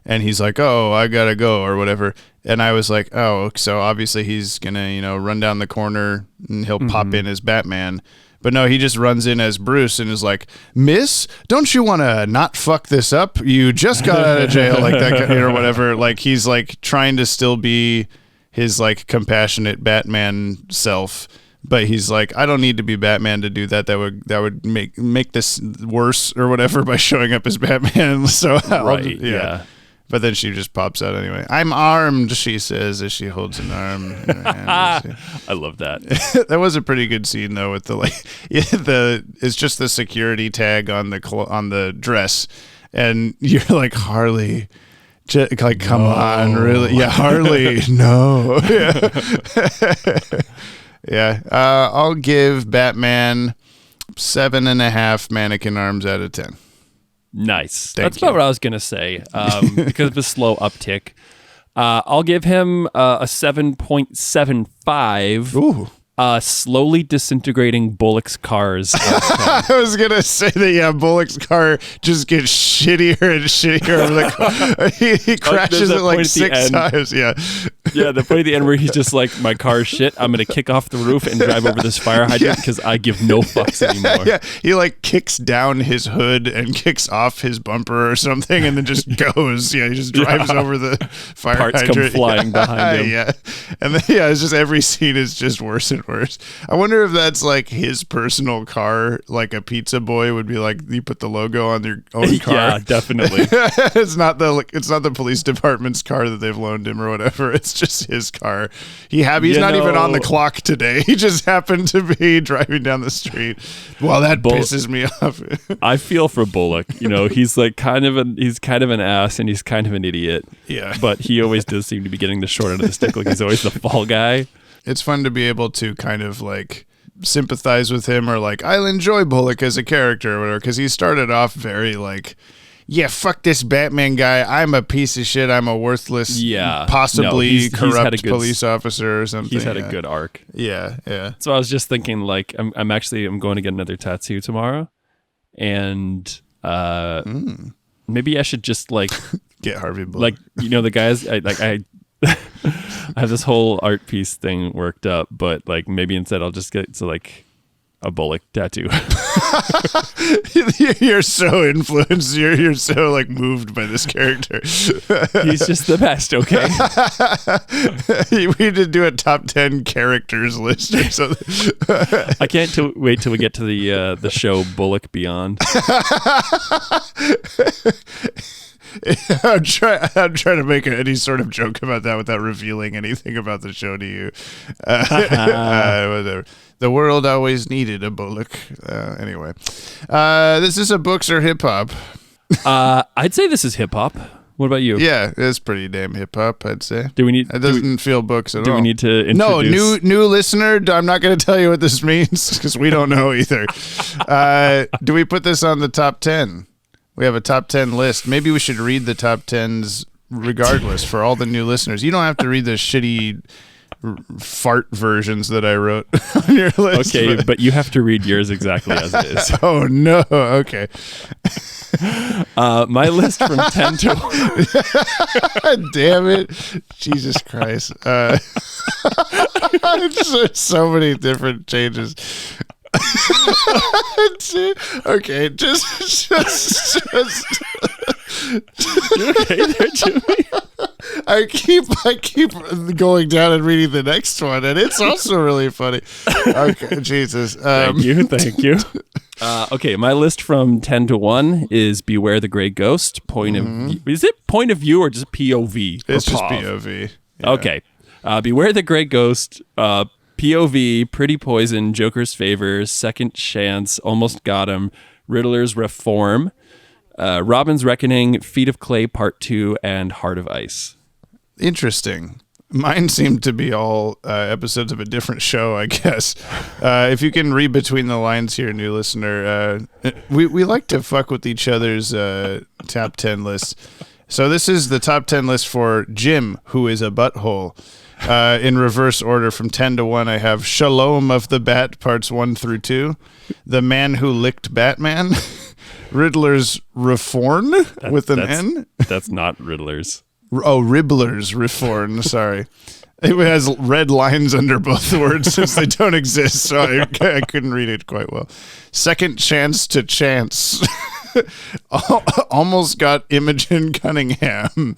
And he's like, oh, I gotta go or whatever. And I was like, oh, so obviously he's gonna, run down the corner and he'll pop in as Batman. But no, he just runs in as Bruce and is like, Miss, don't you want to not fuck this up? You just got out of jail, like that, or whatever. Like he's like trying to still be his like compassionate Batman self. But he's like, I don't need to be Batman to do that. That would make this worse or whatever by showing up as Batman. So yeah. But then she just pops out anyway. I'm armed, she says, as she holds an arm in her hand. I love that. That was a pretty good scene, though. With it's just the security tag on the dress, and you're like, Harley, like, come on, really? Yeah, Harley, no. Yeah. I'll give Batman 7.5 mannequin arms out of 10. Nice. That's about what I was going to say. Because of the slow uptick. I'll give him a 7.75. Ooh. Slowly disintegrating Bullock's cars. I was going to say that, Bullock's car just gets shittier and shittier. He crashes it like 6 times. Yeah. Yeah, the point at the end where he's just like, my car's shit. I'm going to kick off the roof and drive over this fire hydrant because I give no fucks anymore. Yeah, he like kicks down his hood and kicks off his bumper or something and then just goes. Yeah, he just drives over the fire Parts hydrant. Come flying behind him. Yeah, and then, it's just every scene is just worse and worse. I wonder if that's like his personal car, like a pizza boy would be like, you put the logo on their own car. Yeah, definitely. It's not the police department's car that they've loaned him or whatever. It's just his car. He's not even on the clock today. He just happened to be driving down the street. Well, that pisses me off. I feel for Bullock. He's like kind of an ass and he's kind of an idiot. Yeah. But he always does seem to be getting the short end of the stick. Like he's always the fall guy. It's fun to be able to kind of like sympathize with him or like, I'll enjoy Bullock as a character or whatever, because he started off very like, yeah, fuck this Batman guy. I'm a piece of shit. I'm a worthless, possibly corrupt police officer or something. He's had a good arc. Yeah. So I was just thinking, like, I'm going to get another tattoo tomorrow, and maybe I should just like get Harvey Bullock. Like, the guys, I have this whole art piece thing worked up, but like maybe instead I'll just get a Bullock tattoo. You're so influenced. You're so like moved by this character. He's just the best. Okay. We need to do a top 10 characters list or something. I can't wait till we get to the show Bullock Beyond. I'm trying to make any sort of joke about that without revealing anything about the show to you. Whatever. The world always needed a Bullock. Anyway, this is a books or hip hop. I'd say this is hip hop. What about you? Yeah, it's pretty damn hip hop, I'd say. It doesn't feel books at all. Do we need to introduce? No, new listener, I'm not going to tell you what this means because we don't know either. Do we put this on the top 10? We have a top 10 list. Maybe we should read the top 10s regardless for all the new listeners. You don't have to read the shitty fart versions that I wrote on your list. Okay, but you have to read yours exactly as it is. Oh, no. Okay. My list from 10 to... Damn it. Jesus Christ. So many different changes. Okay, just you okay there, Jimmy? I keep going down and reading the next one, and it's also really funny. Okay, Jesus. Thank you. Okay, my list from 10 to 1 is Beware the Grey Ghost. Is it point of view or just POV? It's just POV. Yeah. Okay. Beware the Grey Ghost. POV, Pretty Poison, Joker's Favor, Second Chance, Almost Got Him, Riddler's Reform, Robin's Reckoning, Feet of Clay Part 2, and Heart of Ice. Interesting. Mine seemed to be all episodes of a different show, I guess. If you can read between the lines here, new listener, we like to fuck with each other's top 10 lists. So this is the top 10 list for Jim, who is a butthole. In reverse order from 10 to 1, I have Shalom of the Bat, parts 1 through 2. The Man Who Licked Batman. Riddler's Reform with an N. That's not Riddler's. Oh, Riddler's Reform. Sorry. It has red lines under both the words since they don't exist, so I couldn't read it quite well. Second Chance to Chance. Almost Got Imogen Cunningham.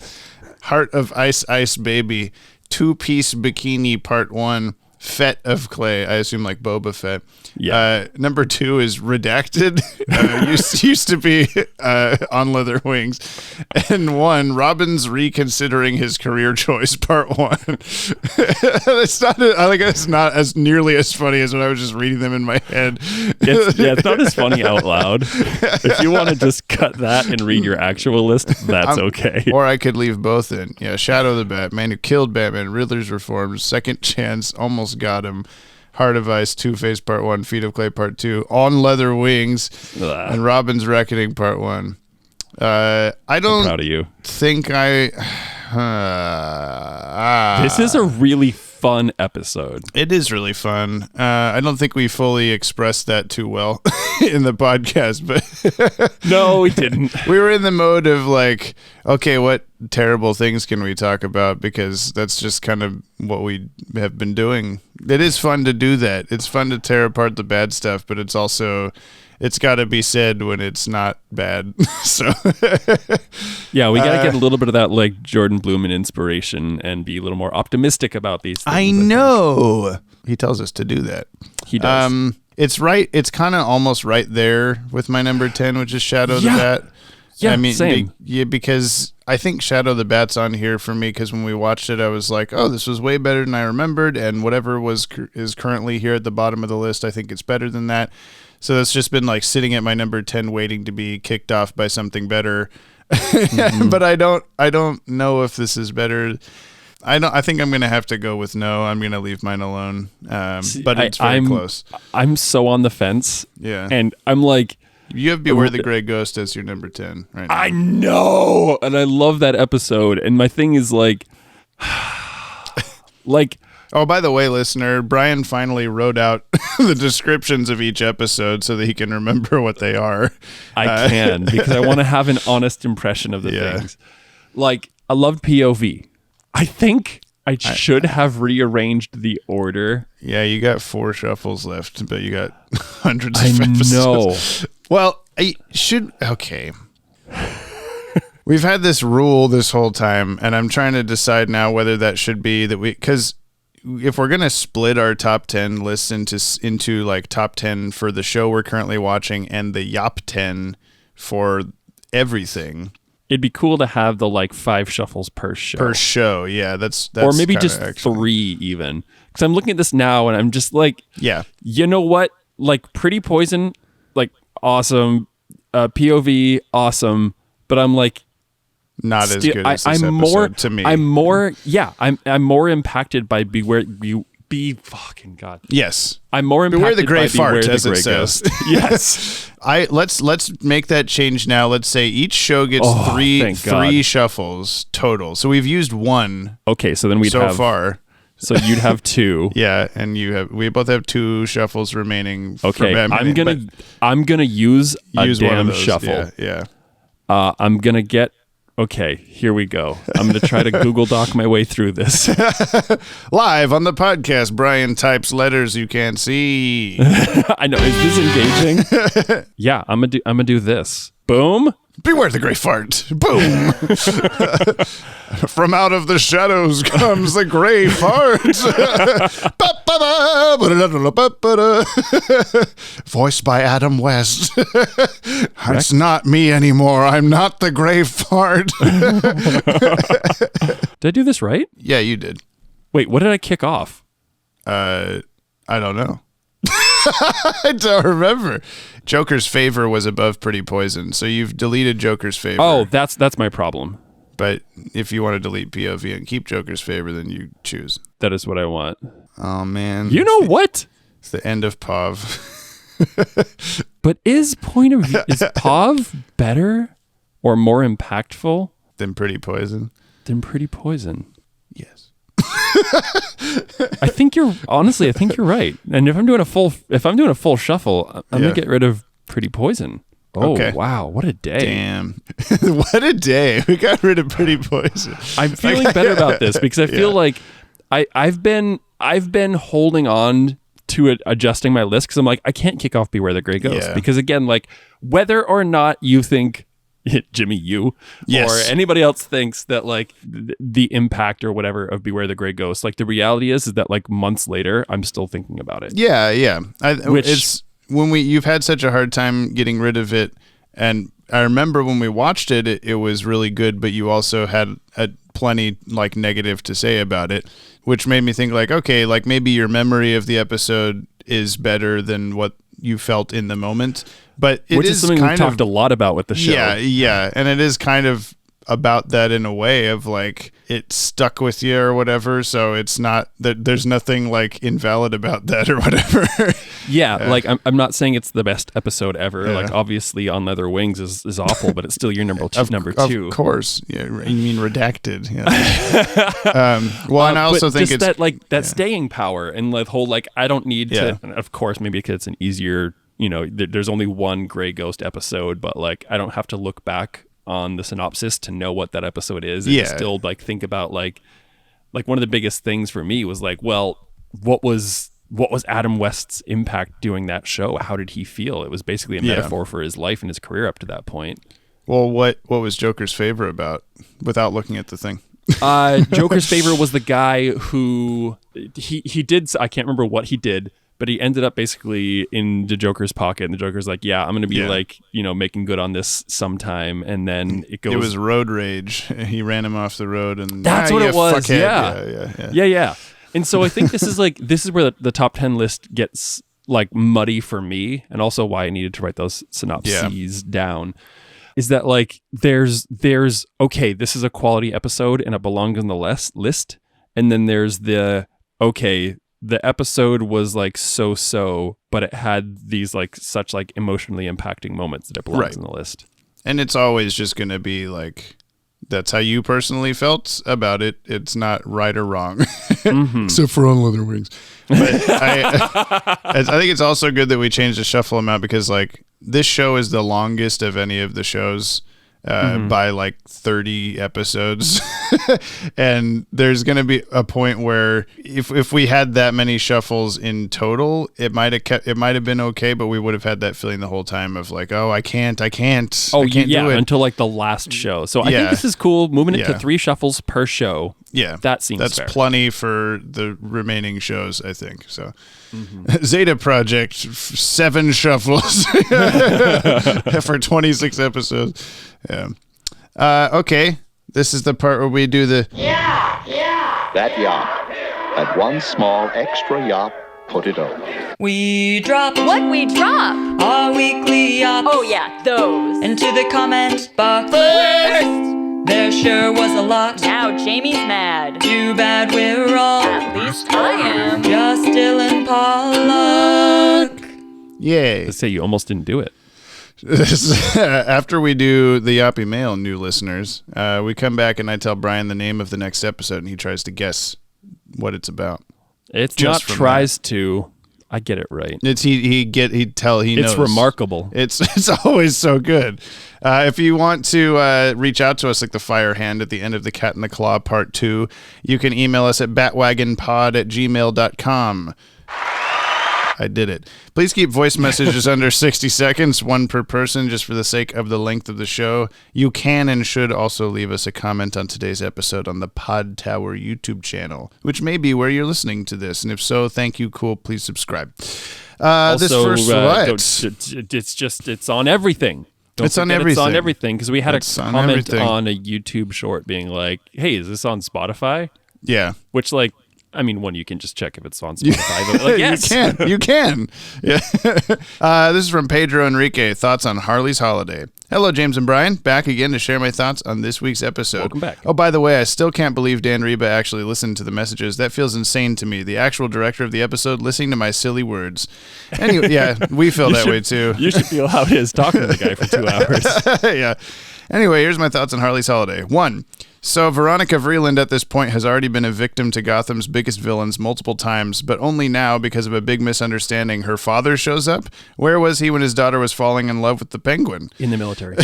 Heart of Ice Ice Baby. Two-Piece Bikini Part 1. Fett of Clay. I assume like Boba Fett. Yeah. Number 2 is Redacted. Used to be On Leather Wings. And 1, Robin's Reconsidering His Career Choice Part 1. It's not as nearly as funny as when I was just reading them in my head. It's not as funny out loud. If you want to just cut that and read your actual list, that's okay. Or I could leave both in. Yeah, Shadow the Bat, Man Who Killed Batman, Riddler's Reform, Second Chance, Almost Got Him, Heart of Ice, Two-Face Part 1, Feet of Clay Part 2, On Leather Wings, and Robin's Reckoning Part 1. I don't proud of you. think I... This is a really fun episode. It is really fun. I don't think we fully expressed that too well in the podcast, but no, we didn't. We were in the mode of like, okay, what terrible things can we talk about? Because that's just kind of what we have been doing. It is fun to do that. It's fun to tear apart the bad stuff, but it's also... It's got to be said when it's not bad. So, yeah, we got to get a little bit of that like Jordan Blumen inspiration and be a little more optimistic about these things. I know. He tells us to do that. He does. It's right. It's kind of almost right there with my number 10, which is Shadow the Bat. Yeah, I mean, same. Because I think Shadow the Bat's on here for me because when we watched it, I was like, oh, this was way better than I remembered. And whatever is currently here at the bottom of the list, I think it's better than that. So that's just been like sitting at my number 10 waiting to be kicked off by something better. But I don't know if this is better. I think I'm going to have to go with no. I'm going to leave mine alone. But it's very close. I'm so on the fence. Yeah. And I'm like, you have Beware the Grey Ghost as your number 10 right now. I know. And I love that episode. And my thing is like oh, by the way, listener, Brian finally wrote out the descriptions of each episode so that he can remember what they are. I can, because I want to have an honest impression of the things. Like, I loved POV. I think I should have rearranged the order. Yeah, you got 4 shuffles left, but you got hundreds of episodes. I know. Well, okay. We've had this rule this whole time, and I'm trying to decide now whether that should be that because if we're going to split our top 10 lists into like top 10 for the show we're currently watching and the Yop 10 for everything. It'd be cool to have the like 5 shuffles per show. Per show, yeah. That's or maybe just 3 even. Because I'm looking at this now and I'm just like, yeah. You know what? Like Pretty Poison, like awesome. POV, awesome. But I'm like, not as good as this episode to me. I'm more impacted by Beware fucking God. Yes. I'm more impacted Beware the Gray by Fart, Beware as the it Gray says. Ghost. Yes. Let's make that change now. Let's say each show gets three shuffles total. So we've used 1. Okay, so then we'd have far. So you'd have 2. Yeah, and we both have 2 shuffles remaining. Okay, I'm gonna use a damn shuffle. Yeah. I'm gonna get. Okay, here we go. I'm going to try to Google Doc my way through this. Live on the podcast, Brian types letters you can't see. I know. Is this engaging? Yeah, I'm gonna do this. Boom. Beware the gray fart. Boom. From out of the shadows comes the gray fart. Voiced by Adam West. It's not me anymore. I'm not the gray fart. Did I do this right? Yeah, you did. Wait, what did I kick off? I don't know. I don't remember. Joker's favor was above Pretty Poison, so you've deleted Joker's favor. Oh, that's my problem. But if you want to delete POV and keep Joker's favor, then you choose. That is what I want. Oh, man. You know what? It's the end of POV. But is POV better or more impactful than Pretty Poison? Pretty Poison. Yes. I think you're right. And if I'm doing a full shuffle, I'm gonna get rid of Pretty Poison. Oh, okay. Wow, what a day. Damn. What a day. We got rid of Pretty Poison. I'm feeling better about this because I feel like I've been holding on to it, adjusting my list, because I'm like, I can't kick off Beware the Grey Ghost because, again, like, whether or not you think Jimmy, or anybody else thinks that like the impact or whatever of Beware the Grey Ghost, like the reality is that like months later, I'm still thinking about it. Yeah. It's when you've had such a hard time getting rid of it. And I remember when we watched it, it was really good, but you also had plenty like negative to say about it, which made me think like, okay, like maybe your memory of the episode is better than what you felt in the moment. But which is something we've talked a lot about with the show. Yeah. And it is kind of about that in a way of like it stuck with you or whatever. So it's not that there's nothing like invalid about that or whatever. Like I'm not saying it's the best episode ever. Yeah. Like obviously On Leather Wings is awful, but it's still your number two. Of course. Yeah. You mean Redacted. Yeah. And I also think it's that staying power and the whole like I don't need to. And of course, maybe because it's an easier. There's only one Grey Ghost episode, but like I don't have to look back on the synopsis to know what that episode is. And still like think about like one of the biggest things for me was like, well, what was Adam West's impact doing that show? How did he feel? It was basically a metaphor for his life and his career up to that point. Well, what was Joker's favor about without looking at the thing? Joker's favor was the guy who he did. I can't remember what he did. But he ended up basically in the Joker's pocket, and the Joker's like, yeah, I'm going to be like, making good on this sometime. And then it goes. It was road rage. He ran him off the road. And that's what it was. Yeah. And so I think this is where the top 10 list gets like muddy for me, and also why I needed to write those synopses down. Is that like, there's okay, this is a quality episode and it belongs on the list. And then there's the episode was like so, but it had these like such like emotionally impacting moments that it belongs on the list. And it's always just going to be like, that's how you personally felt about it. It's not right or wrong. Mm-hmm. Except for On Leather Wings. But I think it's also good that we changed the shuffle amount because like this show is the longest of any of the shows by like 30 episodes. And there's going to be a point where if we had that many shuffles in total, it might have been okay, but we would have had that feeling the whole time of like, oh, I can't do it until like the last show. So I think this is cool. Moving it to 3 shuffles per show. Yeah, that's fair. Plenty for the remaining shows, I think. So, Zeta Project 7 shuffles for 26 episodes. Yeah. Okay. This is the part where we do the That yop. That one small extra yop. Put it over. We drop What we drop? our weekly yop Oh yeah, those. into the comment box. First. There sure was a lot. Now Jamie's mad. Too bad we're all At least I am. just Dylan Pollock. yay. Let's say you almost didn't do it. After we do the Yoppie Mail, new listeners, we come back and I tell Brian the name of the next episode and he tries to guess what it's about. It's just not tries to. I get it right. It's he knows. It's remarkable. It's always so good. If you want to reach out to us like the fire hand at the end of the Cat in the Claw Part 2, you can email us at batwagonpod@gmail.com. I did it. Please keep voice messages under 60 seconds, one per person, just for the sake of the length of the show. You can and should also leave us a comment on today's episode on the Podtower YouTube channel, which may be where you're listening to this. And if so, thank you. Cool. Please subscribe. Also, it's on everything. It's on everything because we had a comment on a YouTube short being like, "Hey, is this on Spotify?" Yeah, which one, you can just check if it's on Spotify. But yes, you can. Yeah. This is from Pedro Enrique. Thoughts on Harley's Holiday. Hello, James and Brian. Back again to share my thoughts on this week's episode. Welcome back. Oh, by the way, I still can't believe Dan Reba actually listened to the messages. That feels insane to me. The actual director of the episode listening to my silly words. Anyway, yeah, we feel that way too. You should feel how it is talking to the guy for 2 hours. Yeah. Anyway, here's my thoughts on Harley's Holiday. 1. So Veronica Vreeland at this point has already been a victim to Gotham's biggest villains multiple times, but only now because of a big misunderstanding. Her father shows up. Where was he when his daughter was falling in love with the Penguin? In the military.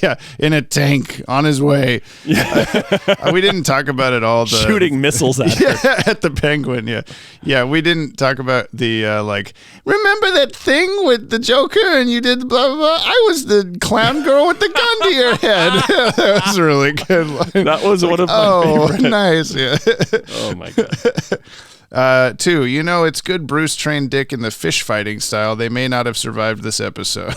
Yeah, in a tank on his way. We didn't talk about it all. Shooting missiles at her. At the Penguin, yeah. Yeah, we didn't talk about the, remember that thing with the Joker and you did blah, blah, blah? I was the clown girl with the gun to your head. That was really good. That was one of my favorites. Nice. Yeah. Oh my God. 2, it's good Bruce trained Dick in the fish fighting style. They may not have survived this episode.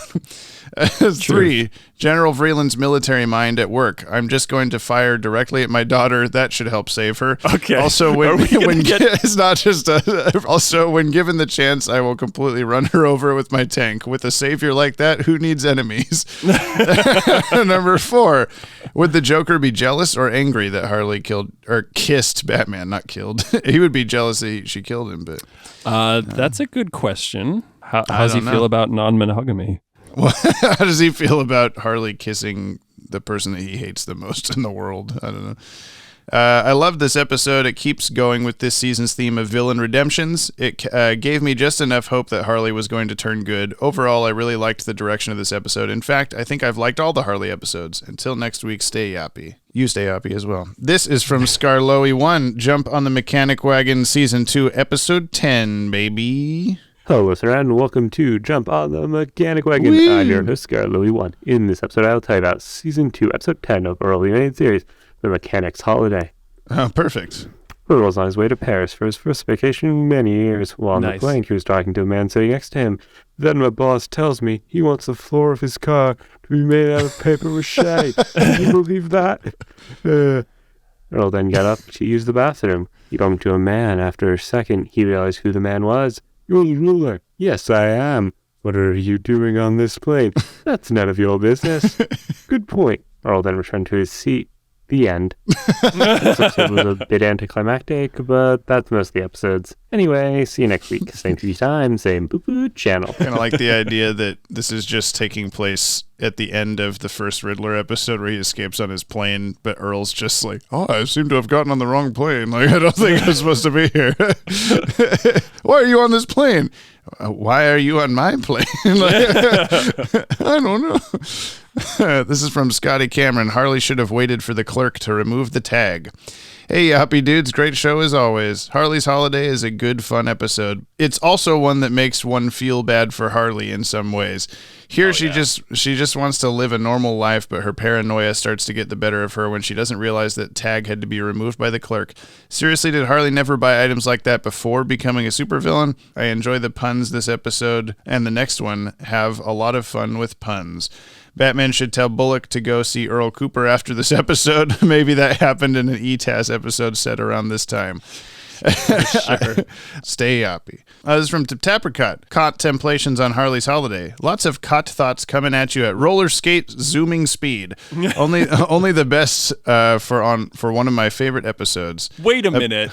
3, General Vreeland's military mind at work. I'm just going to fire directly at my daughter. That should help save her. Okay. Also, it's not just also when given the chance, I will completely run her over with my tank. With a savior like that, who needs enemies? Number 4, would the Joker be jealous or angry that Harley killed or kissed Batman? Not killed. He would be jealous that she killed him. But that's a good question. How does he feel about non-monogamy? Well, how does he feel about Harley kissing the person that he hates the most in the world? I don't know. I love this episode. It keeps going with this season's theme of villain redemptions. It gave me just enough hope that Harley was going to turn good. Overall, I really liked the direction of this episode. In fact, I think I've liked all the Harley episodes. Until next week, stay yappy. You stay yappy as well. This is from Scarloey1. Jump on the Mechanic Wagon, Season 2, Episode 10, baby. Hello, listener, and welcome to Jump on the Mechanic Wagon. Whee! I'm your host, Louis1. In this episode, I'll tell you about Season 2, Episode 10 of our early main series, The Mechanic's Holiday. Oh, perfect. Earl was on his way to Paris for his first vacation in many years. While on the plane, he was talking to a man sitting next to him. Then my boss tells me he wants the floor of his car to be made out of papier-mâché. Can you believe that? Earl then got up to use the bathroom. He bumped into a man. After a second, he realized who the man was. You're the ruler. Yes, I am. What are you doing on this plane? That's none of your business. Good point. Earl then returned to his seat. The end. This episode was a bit anticlimactic, but that's most of the episodes. Anyway, see you next week. Same TV time, same boo-boo channel. Kind of like the idea that this is just taking place at the end of the first Riddler episode where he escapes on his plane, but Earl's just like, oh, I seem to have gotten on the wrong plane. Like, I don't think I'm supposed to be here. Why are you on this plane? Why are you on my plane? I don't know. This is from Scotty Cameron. Harley should have waited for the clerk to remove the tag. Hey, Yoppie dudes, great show as always. Harley's Holiday is a good, fun episode. It's also one that makes one feel bad for Harley in some ways. Here, she just wants to live a normal life, but her paranoia starts to get the better of her when she doesn't realize that tag had to be removed by the clerk. Seriously, did Harley never buy items like that before becoming a supervillain? I enjoy the puns this episode, and the next one have a lot of fun with puns. Batman should tell Bullock to go see Earl Cooper after this episode. Maybe that happened in an ETAS episode set around this time. Sure. Stay yappy. This is from Tapricot. Cot templations on Harley's Holiday. Lots of cot thoughts coming at you at roller skate zooming speed. only the best for one of my favorite episodes. Wait a minute.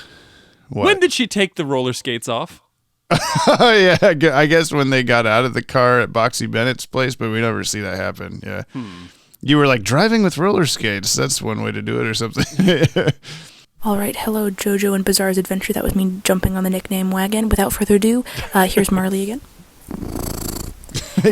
What? When did she take the roller skates off? Oh, yeah, I guess when they got out of the car at Boxy Bennett's place, but we never see that happen. Yeah. You were like, driving with roller skates. That's one way to do it or something. All right, hello, JoJo and Bizarre's Adventure. That was me jumping on the nickname wagon. Without further ado, here's Marley again.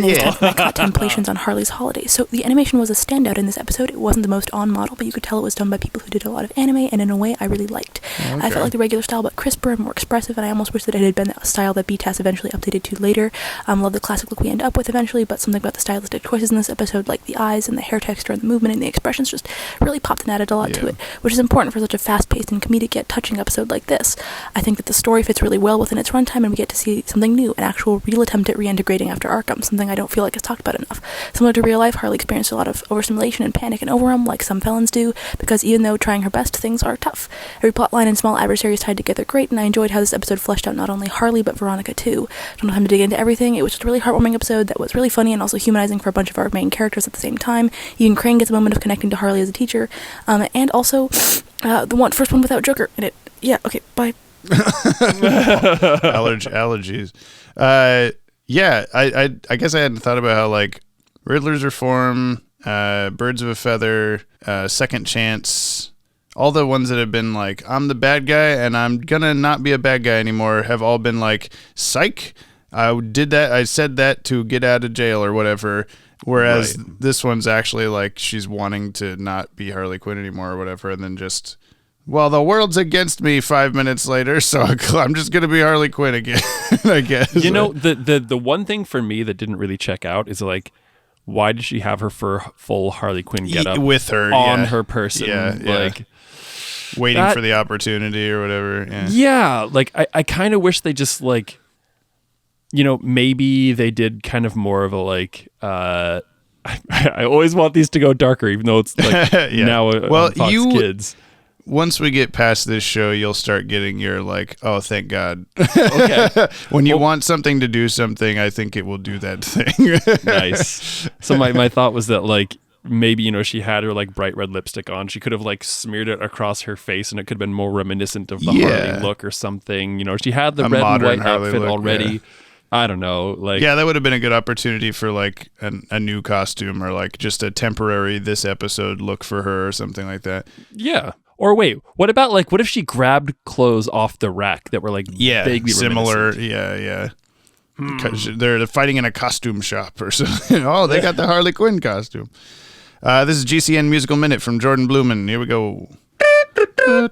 my contemplations on Harley's holiday. So the animation was a standout in this episode. It wasn't the most on model, but you could tell it was done by people who did a lot of anime, and in a way I really liked. I felt like the regular style, but crisper and more expressive, and I almost wish that it had been the style that BTAS eventually updated to later. Love the classic look we end up with eventually, but something about the stylistic choices in this episode, like the eyes and the hair texture and the movement and the expressions, just really popped and added a lot to it, which is important for such a fast-paced and comedic yet touching episode like this. I think that the story fits really well within its runtime, and we get to see something new, an actual real attempt at reintegrating after Arkham, something I don't feel like is talked about enough. Similar to real life, Harley experienced a lot of overstimulation and panic and overwhelm, like some felons do, because even though trying her best, things are tough. Every plotline and small adversaries tied together great, and I enjoyed how this episode fleshed out not only Harley, but Veronica too. Don't have time to dig into everything. It was just a really heartwarming episode that was really funny and also humanizing for a bunch of our main characters at the same time. Even Crane gets a moment of connecting to Harley as a teacher, and also the first one without Joker in it. Yeah, okay, bye. Allergies. Yeah, I guess I hadn't thought about how, like, Riddler's Reform, Birds of a Feather, Second Chance, all the ones that have been like, I'm the bad guy and I'm gonna not be a bad guy anymore, have all been like, psych, I said that to get out of jail or whatever. Whereas this one's actually like she's wanting to not be Harley Quinn anymore or whatever, and then just, well, the world's against me 5 minutes later, so I'm just going to be Harley Quinn again, I guess. You know, the one thing for me that didn't really check out is, like, why did she have her full Harley Quinn getup with her on her person? Like, waiting for the opportunity or whatever. Yeah, like, I kind of wish they just, like, you know, maybe they did kind of more of a, like, I always want these to go darker, even though it's, like, now on Fox Kids. Once we get past this show, you'll start getting your, like, oh, thank God. Okay. When you want something to do something, I think it will do that thing. Nice. So my thought was that, like, maybe, you know, she had her, like, bright red lipstick on. She could have, like, smeared it across her face, and it could have been more reminiscent of the Harley look or something. You know, she had the red and white Harley outfit look, already. Yeah. I don't know. Like, yeah, that would have been a good opportunity for, like, a new costume or, like, just a temporary this episode look for her or something like that. Yeah. Or wait, what about, like, what if she grabbed clothes off the rack that were, like, vaguely similar? Reminiscent? Yeah. Because they're fighting in a costume shop or something. Oh, they got the Harley Quinn costume. This is GCN Musical Minute from Jordan Blumen. Here we go. I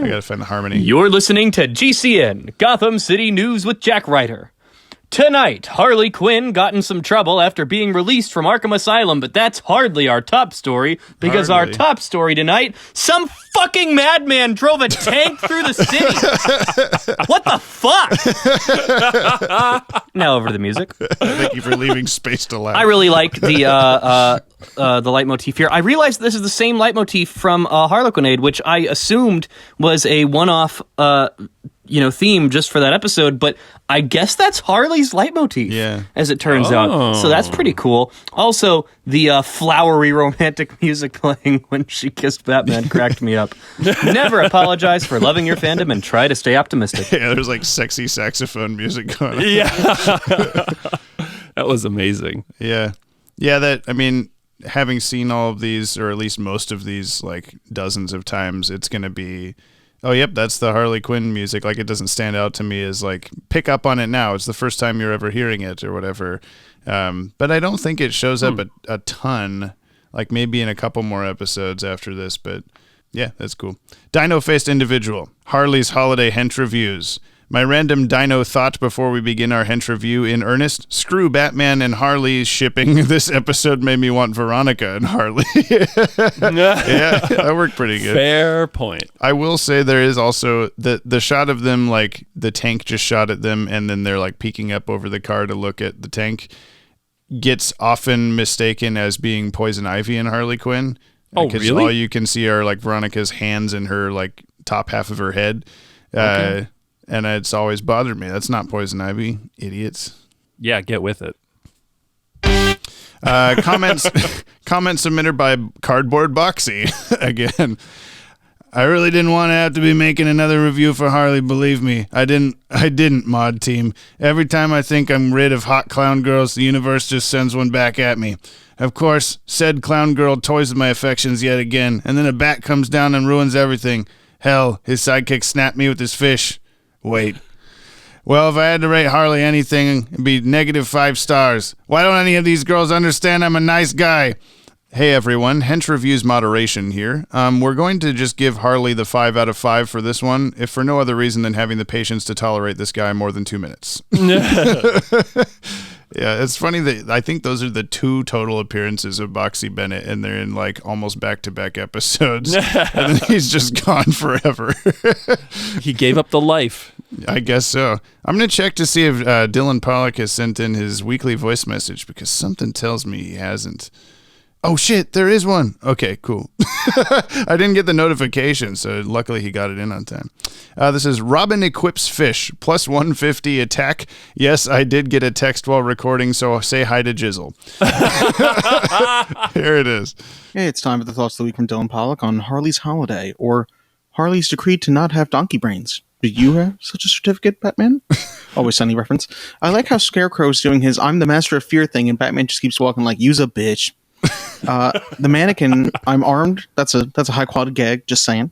gotta find the harmony. You're listening to GCN, Gotham City News with Jack Ryder. Tonight, Harley Quinn got in some trouble after being released from Arkham Asylum, but that's hardly our top story, because our top story tonight, some fucking madman drove a tank through the city. What the fuck? Now over to the music. Thank you for leaving space to laugh. I really like the leitmotif here. I realized this is the same leitmotif from Harlequinade, which I assumed was a one-off theme just for that episode, but I guess that's Harley's leitmotif, as it turns out. So that's pretty cool. Also, the flowery romantic music playing when she kissed Batman cracked me up. Never apologize for loving your fandom and try to stay optimistic. Yeah, there's like sexy saxophone music going on. Yeah. That was amazing. Yeah, having seen all of these, or at least most of these, like, dozens of times, it's going to be, oh, yep, that's the Harley Quinn music. Like, it doesn't stand out to me as, like, pick up on it now. It's the first time you're ever hearing it or whatever. But I don't think it shows up a ton, like maybe in a couple more episodes after this. But, yeah, that's cool. Dino-faced individual. Harley's holiday hench reviews. My random dino thought before we begin our hench review in earnest: screw Batman and Harley shipping. This episode made me want Veronica and Harley. Yeah, that worked pretty good. Fair point. I will say there is also the shot of them, like the tank just shot at them and then they're like peeking up over the car to look at the tank, gets often mistaken as being Poison Ivy and Harley Quinn. Oh, really? Because all you can see are like Veronica's hands and her like top half of her head. Okay. And it's always bothered me. That's not Poison Ivy, idiots. Yeah, get with it. Comments submitted by Cardboard Boxy. Again, I really didn't want to have to be making another review for Harley, believe me. I didn't, mod team. Every time I think I'm rid of hot clown girls, the universe just sends one back at me. Of course, said clown girl toys with my affections yet again, and then a bat comes down and ruins everything. Hell, his sidekick snapped me with his fish. Wait. Well, if I had to rate Harley anything, it'd be -5 stars. Why don't any of these girls understand I'm a nice guy? Hey everyone, Hench Reviews Moderation here. We're going to just give Harley the 5 out of 5 for this one, if for no other reason than having the patience to tolerate this guy more than 2 minutes. Yeah, it's funny that I think those are the 2 total appearances of Boxy Bennett, and they're in like almost back-to-back episodes, and then he's just gone forever. He gave up the life. I guess so. I'm going to check to see if Dylan Pollock has sent in his weekly voice message, because something tells me he hasn't. Oh shit, there is one. Okay, cool. I didn't get the notification, so luckily he got it in on time. This is Robin equips fish, plus 150 attack. Yes, I did get a text while recording, so say hi to Jizzle. Here it is. Hey, it's time for the Thoughts of the Week from Dylan Pollock on Harley's Holiday, or Harley's decree to not have donkey brains. Do you have such a certificate, Batman? Always sunny reference. I like how Scarecrow's doing his I'm the master of fear thing, and Batman just keeps walking like, use a bitch. The mannequin, I'm armed. That's a high quality gag. Just saying.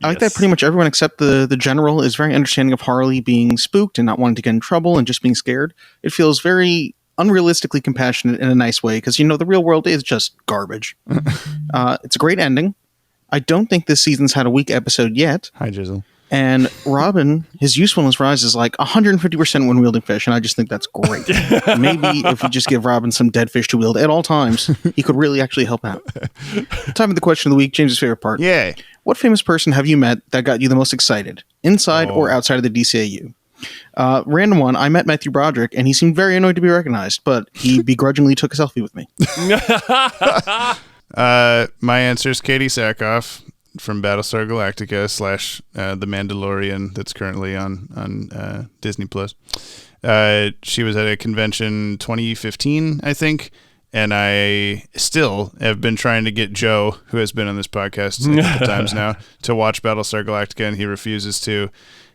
I like that pretty much everyone except the general is very understanding of Harley being spooked and not wanting to get in trouble and just being scared. It feels very unrealistically compassionate in a nice way because, you know, the real world is just garbage. It's a great ending. I don't think this season's had a weak episode yet. Hi, Jizzle. And Robin, his usefulness rises like 150% when wielding fish, and I just think that's great. Maybe if we just give Robin some dead fish to wield at all times, he could really actually help out. Time for the question of the week, James's favorite part. Yay. What famous person have you met that got you the most excited, inside or outside of the DCAU? Random one, I met Matthew Broderick, and he seemed very annoyed to be recognized, but he begrudgingly took a selfie with me. My answer is Katie Sackhoff from Battlestar Galactica / The Mandalorian that's currently on Disney Plus. She was at a convention 2015, I think, and I still have been trying to get Joe, who has been on this podcast a couple times now, to watch Battlestar Galactica, and he refuses to.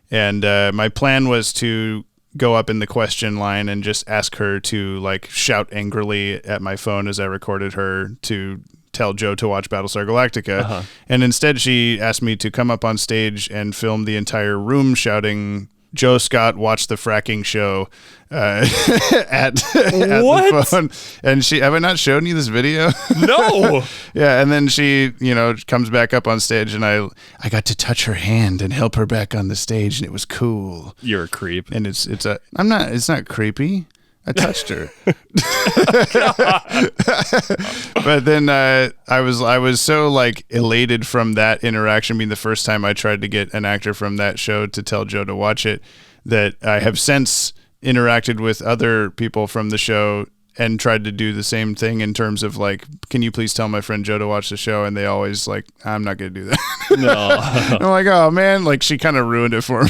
And my plan was to go up in the question line and just ask her to like shout angrily at my phone as I recorded her to tell Joe to watch Battlestar Galactica. And instead she asked me to come up on stage and film the entire room shouting, Joe Scott watched the fracking show at the phone. And have I not shown you this video? No. Yeah, and then she, comes back up on stage, and I got to touch her hand and help her back on the stage, and it was cool. You're a creep. And it's not creepy. I touched her. But then I was so like elated from that interaction being the first time I tried to get an actor from that show to tell Joe to watch it, that I have since interacted with other people from the show and tried to do the same thing in terms of like, can you please tell my friend Joe to watch the show? And they always like, I'm not going to do that. No. I'm like, oh man, like she kind of ruined it for me.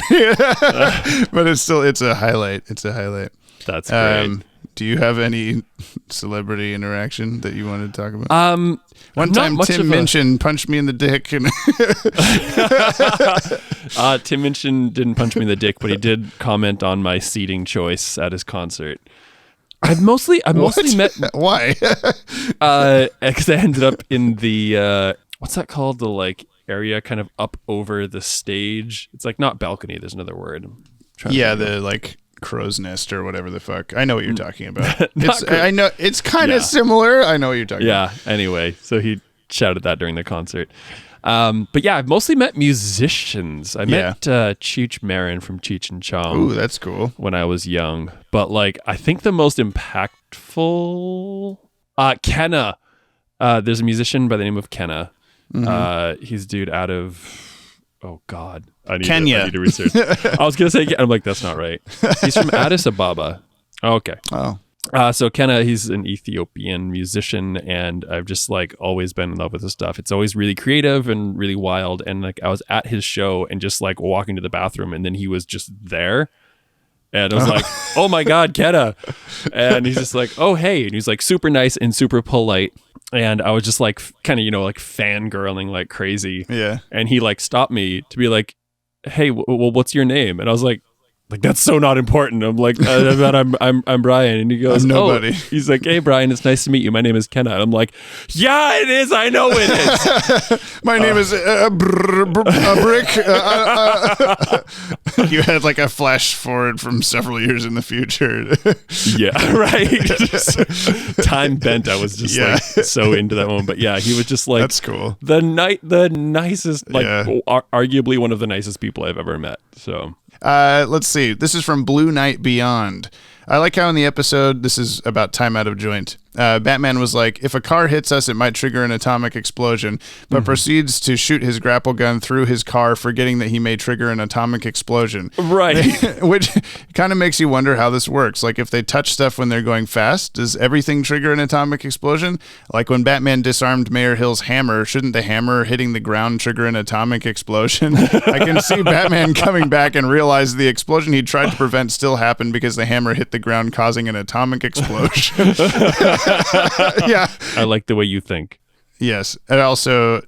But it's a highlight. It's a highlight. That's great. Do you have any celebrity interaction that you wanted to talk about? One time Tim Minchin punched me in the dick. And Tim Minchin didn't punch me in the dick, but he did comment on my seating choice at his concert. I've mostly met... Why? Because I ended up in the... what's that called? The like area kind of up over the stage. It's like not balcony. There's another word. The like... crow's nest or whatever the fuck. I know what you're talking about. I know it's kind of similar. I know what you're talking about. Yeah. Anyway, so he shouted that during the concert. But yeah, I've mostly met musicians. I met Cheech Marin from Cheech and Chong. Ooh, that's cool. When I was young. But like, I think the most impactful, Kenna. There's a musician by the name of Kenna. Mm-hmm. He's a dude out of... Oh God, I need to research. I was gonna say, I'm like, that's not right. He's from Addis Ababa. Okay. Oh. So Kenna, he's an Ethiopian musician, and I've just like always been in love with his stuff. It's always really creative and really wild. And like I was at his show and just like walking to the bathroom, and then he was just there, and I was like, oh my God, Kenna. And he's just like, oh hey, and he's like super nice and super polite. And I was just like, kind of, like fangirling like crazy. Yeah. And he like stopped me to be like, hey, well, what's your name? And I was like, Like, that's so not important. I'm like, I'm Brian. And he goes, I'm nobody. Oh. He's like, hey, Brian, it's nice to meet you. My name is Kenna. And I'm like, yeah, it is. I know it is. My name is Brick. You had like a flash forward from several years in the future. Yeah, right. Time bent. I was just like so into that one. But yeah, he was just like, that's cool. The nicest, like arguably one of the nicest people I've ever met. So let's see. This is from Blue Knight Beyond. I like how in the episode, this is about Time Out of Joint, Batman was like, if a car hits us, it might trigger an atomic explosion, but proceeds to shoot his grapple gun through his car, forgetting that he may trigger an atomic explosion. Right. Which kind of makes you wonder how this works. Like, if they touch stuff when they're going fast, does everything trigger an atomic explosion? Like, when Batman disarmed Mayor Hill's hammer, shouldn't the hammer hitting the ground trigger an atomic explosion? I can see Batman coming back and realize the explosion he tried to prevent still happened because the hammer hit the ground, causing an atomic explosion. Yeah, I like the way you think. Yes, and also,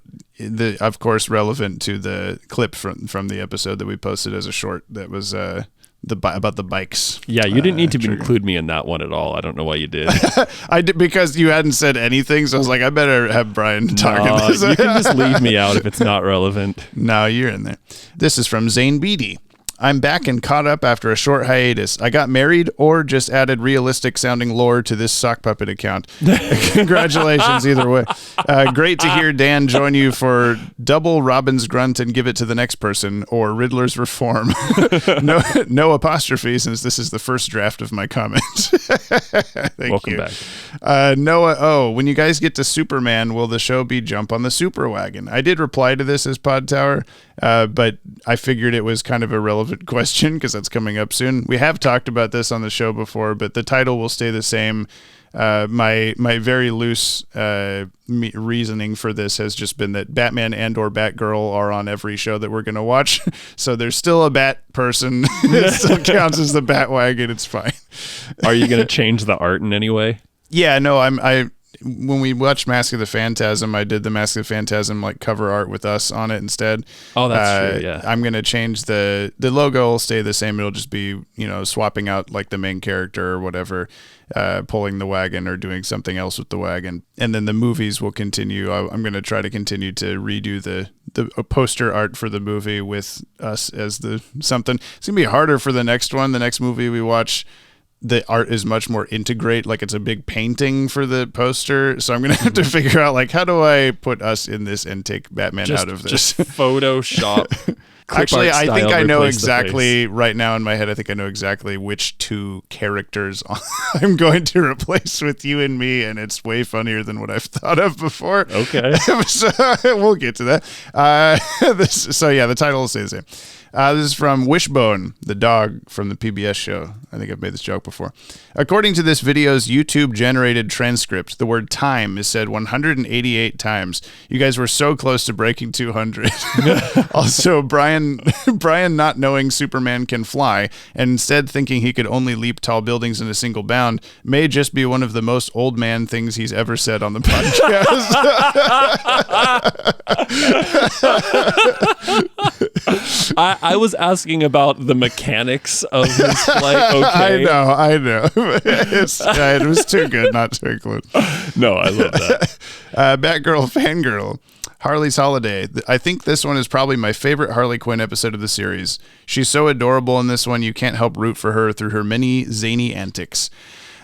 of course, relevant to the clip from the episode that we posted as a short that was about the bikes. Yeah, you didn't need to include me in that one at all. I don't know why you did. I did because you hadn't said anything, so I was like, I better have Brian talk. No, you can just leave me out if it's not relevant. No, you're in there. This is from Zane Beatty. I'm back and caught up after a short hiatus. I got married or just added realistic sounding lore to this sock puppet account. Congratulations either way. Great to hear Dan join you for double Robin's grunt and give it to the next person, or Riddler's reform. No apostrophe, since this is the first draft of my comments. Welcome back. Noah, when you guys get to Superman, will the show be Jump on the Superwagon? I did reply to this as Podtower, but I figured it was kind of a relevant question because that's coming up soon. We have talked about this on the show before, but the title will stay the same. My very loose reasoning for this has just been that Batman and or Batgirl are on every show that we're going to watch. So there's still a Bat person. It still counts as the Bat-Wagon. It's fine. Are you going to change the art in any way? Yeah, no, when we watched Mask of the Phantasm, I did the Mask of the Phantasm like cover art with us on it instead. Oh, that's true. Yeah, I'm gonna change the logo. Will stay the same. It'll just be swapping out like the main character or whatever, pulling the wagon or doing something else with the wagon. And then the movies will continue. I'm gonna try to continue to redo the poster art for the movie with us as the something. It's gonna be harder for the next one. The next movie we watch, the art is much more integrate, like it's a big painting for the poster. So I'm going to have to figure out, like, how do I put us in this and take Batman out of this? Just Photoshop. Actually, I think I know exactly, right now in my head, I think I know exactly which two characters I'm going to replace with you and me, and it's way funnier than what I've thought of before. Okay. So we'll get to that. The title will stay the same. This is from Wishbone, the dog from the PBS show. I think I've made this joke before. According to this video's YouTube-generated transcript, the word time is said 188 times. You guys were so close to breaking 200. Also, Brian not knowing Superman can fly, and instead thinking he could only leap tall buildings in a single bound, may just be one of the most old man things he's ever said on the podcast. I was asking about the mechanics of his flight. Okay. I know. It was too good not to include. No, I love that. Batgirl Fangirl. Harley's Holiday. I think this one is probably my favorite Harley Quinn episode of the series. She's so adorable in this one, you can't help root for her through her many zany antics.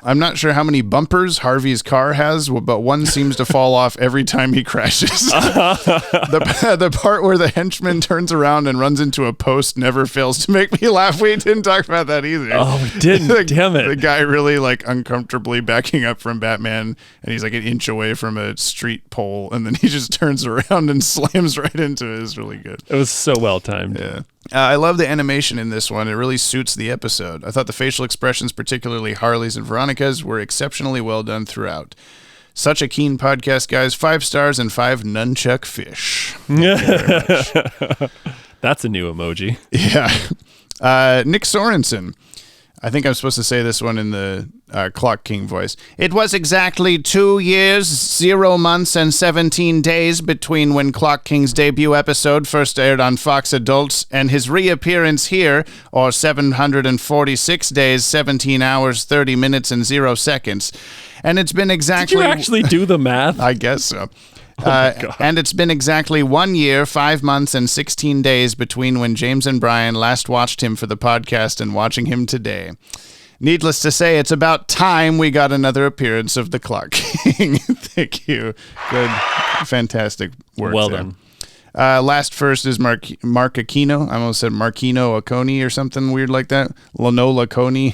I'm not sure how many bumpers Harvey's car has, but one seems to fall off every time he crashes. The part where the henchman turns around and runs into a post never fails to make me laugh. We didn't talk about that either. Oh, we didn't. Damn it. The guy really like uncomfortably backing up from Batman, and he's like an inch away from a street pole, and then he just turns around and slams right into it. It's really good. It was so well timed. Yeah. I love the animation in this one. It really suits the episode. I thought the facial expressions, particularly Harley's and Veronica's, were exceptionally well done throughout. Such a keen podcast, guys. 5 stars and 5 nunchuck fish. That's a new emoji. Yeah. Nick Sorensen. I think I'm supposed to say this one in the Clock King voice. It was exactly 2 years, 0 months, and 17 days between when Clock King's debut episode first aired on Fox Adults and his reappearance here, or 746 days, 17 hours, 30 minutes, and 0 seconds. And it's been exactly... Did you actually do the math? I guess so. Oh and it's been exactly 1 year, 5 months, and 16 days between when James and Brian last watched him for the podcast and watching him today. Needless to say, it's about time we got another appearance of the Clock King. Thank you. Good. Fantastic work. Well there. done. Last first is Mark Aquino. I almost said Marquino Aconi or something weird like that. Lanola Coney.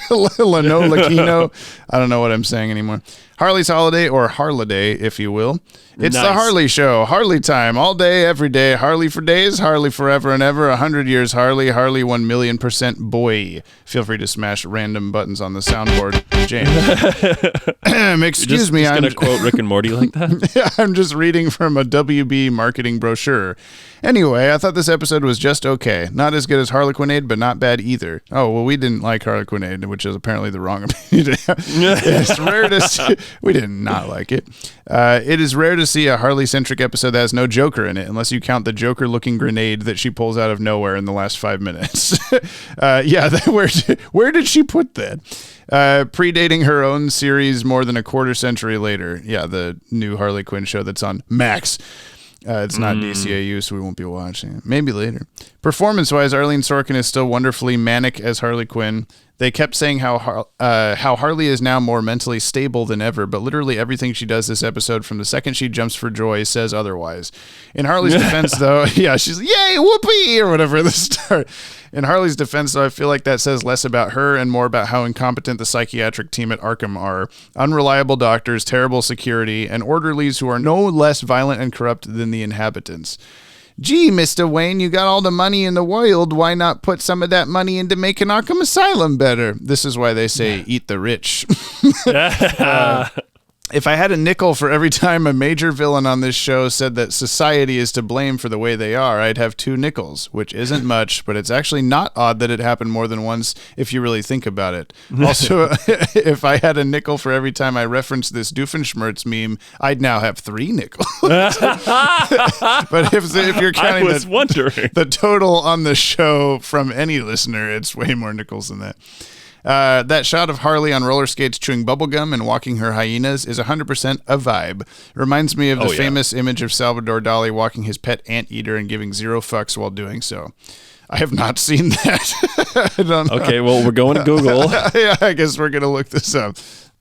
Lanola Kino. I don't know what I'm saying anymore. Harley's Holiday, or Harliday, if you will. It's the Harley Show. Harley time. All day, every day. Harley for days. Harley forever and ever. 100 years Harley. Harley 1,000,000% boy. Feel free to smash random buttons on the soundboard. James. Excuse me. I'm going to quote Rick and Morty like that? Yeah, I'm just reading from a WB marketing brochure. Anyway, I thought this episode was just okay. Not as good as Harlequinade, but not bad either. Oh, well, we didn't like Harlequinade, which is apparently the wrong opinion. It's rare to see. We did not like it. It is rare to see a Harley-centric episode that has no Joker in it, unless you count the Joker-looking grenade that she pulls out of nowhere in the last 5 minutes. Where did she put that? Predating her own series more than a quarter century later. Yeah, the new Harley Quinn show that's on Max. It's not DCAU, so we won't be watching it. Maybe later. Performance-wise, Arlene Sorkin is still wonderfully manic as Harley Quinn. They kept saying how Harley is now more mentally stable than ever, but literally everything she does this episode, from the second she jumps for joy, says otherwise. In Harley's defense, though, yeah, she's like, yay, whoopee, or whatever at the start. In Harley's defense, though, I feel like that says less about her and more about how incompetent the psychiatric team at Arkham are. Unreliable doctors, terrible security, and orderlies who are no less violent and corrupt than the inhabitants. Gee, Mr. Wayne, you got all the money in the world. Why not put some of that money into making Arkham Asylum better? This is why they say eat the rich. If I had a nickel for every time a major villain on this show said that society is to blame for the way they are, I'd have 2 nickels, which isn't much, but it's actually not odd that it happened more than once if you really think about it. Also, if I had a nickel for every time I referenced this Doofenshmirtz meme, I'd now have 3 nickels. But if you're counting the total on the show from any listener, it's way more nickels than that. That shot of Harley on roller skates chewing bubblegum and walking her hyenas is 100% a vibe. Reminds me of the famous image of Salvador Dali walking his pet anteater and giving 0 fucks while doing so. I have not seen that. I don't know. Okay, well, we're going to Google. Yeah, I guess we're going to look this up.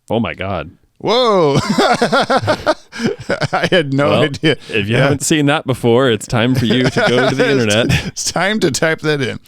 Oh, my God. Whoa. I had no idea. If you haven't seen that before, it's time for you to go to the internet. It's time to type that in.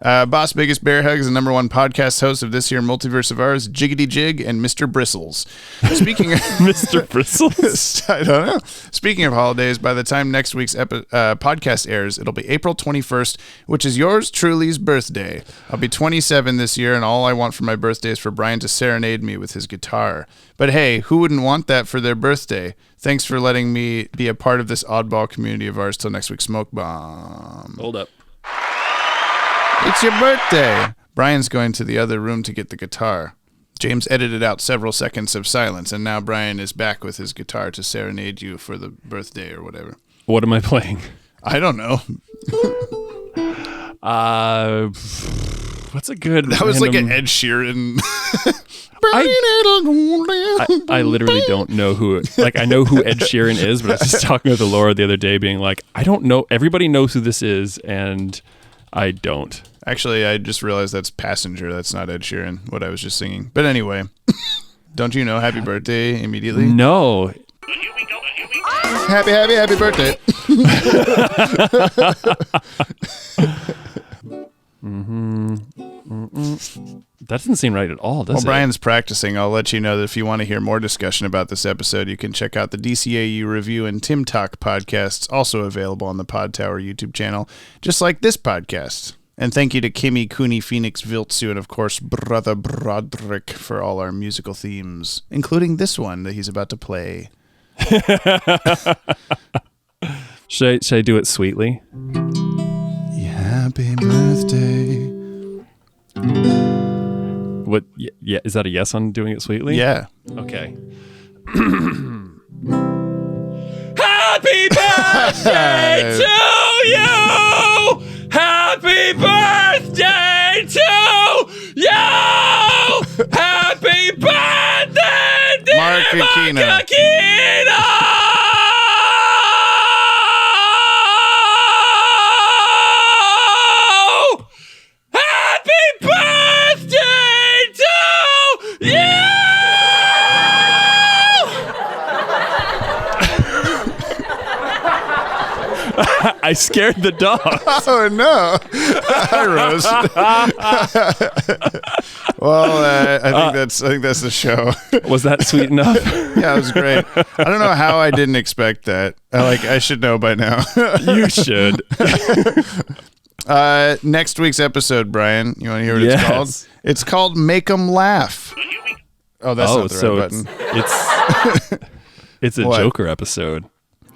Boss Biggest Bear Hugs, the #1 podcast host of this here multiverse of ours, Jiggity Jig, and Mr. Bristles. Speaking of Mr. Bristles? I don't know. Speaking of holidays, by the time next week's podcast airs, it'll be April 21st, which is yours truly's birthday. I'll be 27 this year, and all I want for my birthday is for Brian to serenade me with his guitar. But hey, who wouldn't want that for their birthday? Thanks for letting me be a part of this oddball community of ours. Till next week, Smoke Bomb. Hold up. It's your birthday. Brian's going to the other room to get the guitar. James edited out several seconds of silence, and now Brian is back with his guitar to serenade you for the birthday or whatever. What am I playing? I don't know. What's a good That was like an Ed Sheeran. I literally don't know who, I know who Ed Sheeran is, but I was just talking with Laura the other day being like, I don't know. Everybody knows who this is, and I don't. Actually, I just realized that's Passenger. That's not Ed Sheeran, what I was just singing. But anyway, don't you know Happy Birthday immediately? No. Happy birthday. That doesn't seem right at all, does it? While Brian's practicing, I'll let you know that if you want to hear more discussion about this episode, you can check out the DCAU Review and Tim Talk podcasts, also available on the Podtower YouTube channel, just like this podcast. And thank you to Kimmy, Cooney, Phoenix, Viltsu, and of course, Brother Broderick for all our musical themes, including this one that he's about to play. Should I do it sweetly? Happy birthday What? Yeah, is that a yes on doing it sweetly? Yeah. Okay. Happy birthday to you! Happy birthday to you! Happy birthday, dear Mark Aquino. Happy birthday to you! I scared the dog. Oh no! Hi, Rose. Well, I think that's the show. Was that sweet enough? Yeah, it was great. I don't know how I didn't expect that. I should know by now. You should. Next week's episode, Brian. You want to hear what it's called? It's called "Make 'Em Laugh." Oh, that's not the right button. It's a Joker episode.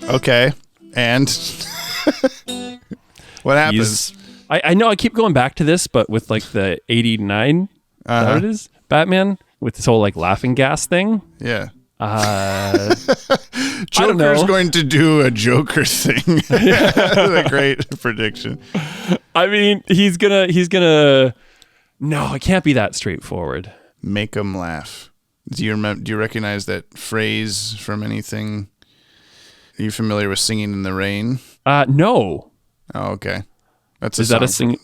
Okay, and what happens? I know I keep going back to this, but with like the 89, what it is? Batman with this whole like laughing gas thing. Yeah. Joker's going to do a Joker thing. A great prediction. I mean, he's gonna. No, it can't be that straightforward. Make 'em laugh. Do you recognize that phrase from anything? Are you familiar with "Singing in the Rain"? No. Oh, okay. It's a Singing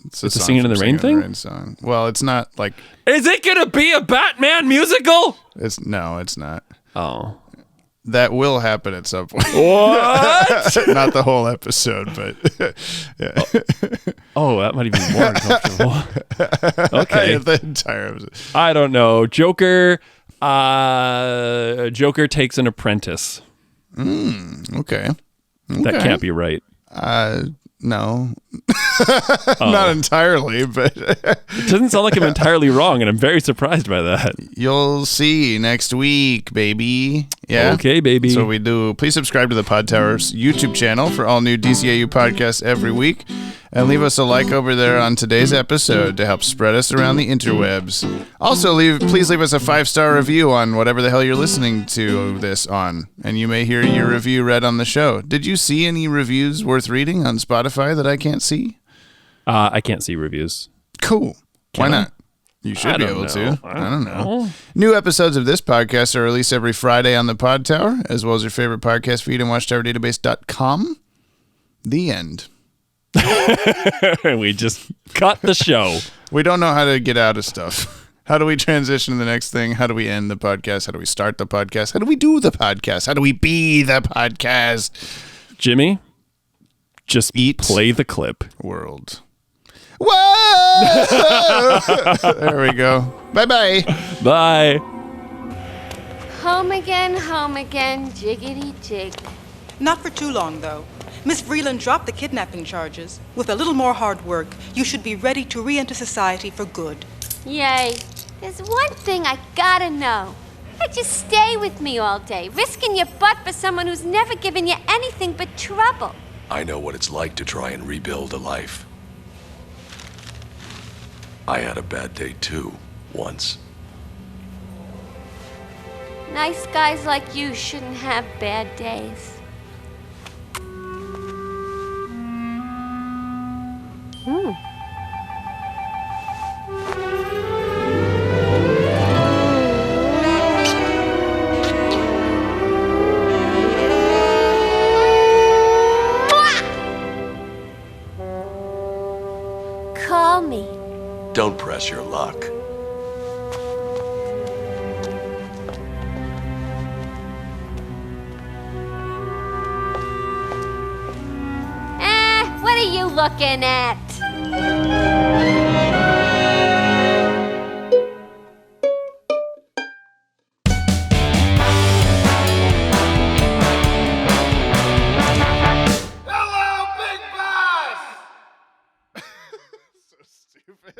in the Rain thing? Song. Well, it's not like. Is it gonna be a Batman musical? It's not. Oh. That will happen at some point. What? Not the whole episode, but yeah. Oh, that might even be more uncomfortable. Okay. The entire episode. I don't know. Joker takes an apprentice. Okay. That can't be right. No. Not entirely, but it doesn't sound like I'm entirely wrong, and I'm very surprised by that. You'll see next week, baby. Yeah. Okay, baby. So we do. Please subscribe to the Podtower's YouTube channel for all new DCAU podcasts every week, and leave us a like over there on today's episode to help spread us around the interwebs. Also, please leave us a 5-star review on whatever the hell you're listening to this on, and you may hear your review read on the show. Did you see any reviews worth reading on Spotify that I can't see? I can't see reviews. Cool. Why not? You should be able to. I don't know. New episodes of this podcast are released every Friday on the Podtower, as well as your favorite podcast feed and watchtowerdatabase.com. The end. We just cut the show. We don't know how to get out of stuff. How do we transition to the next thing? How do we end the podcast? How do we start the podcast? How do we do the podcast? How do we be the podcast? Jimmy, just play the clip. World. Whoa! There we go. Bye-bye. Bye. Home again, jiggity jig. Not for too long, though. Miss Vreeland dropped the kidnapping charges. With a little more hard work, you should be ready to re-enter society for good. Yay. There's one thing I gotta know. How'd you stay with me all day, risking your butt for someone who's never given you anything but trouble? I know what it's like to try and rebuild a life. I had a bad day too, once. Nice guys like you shouldn't have bad days. Call me. Don't press your luck. What are you looking at? Hello, Big Boss! So stupid.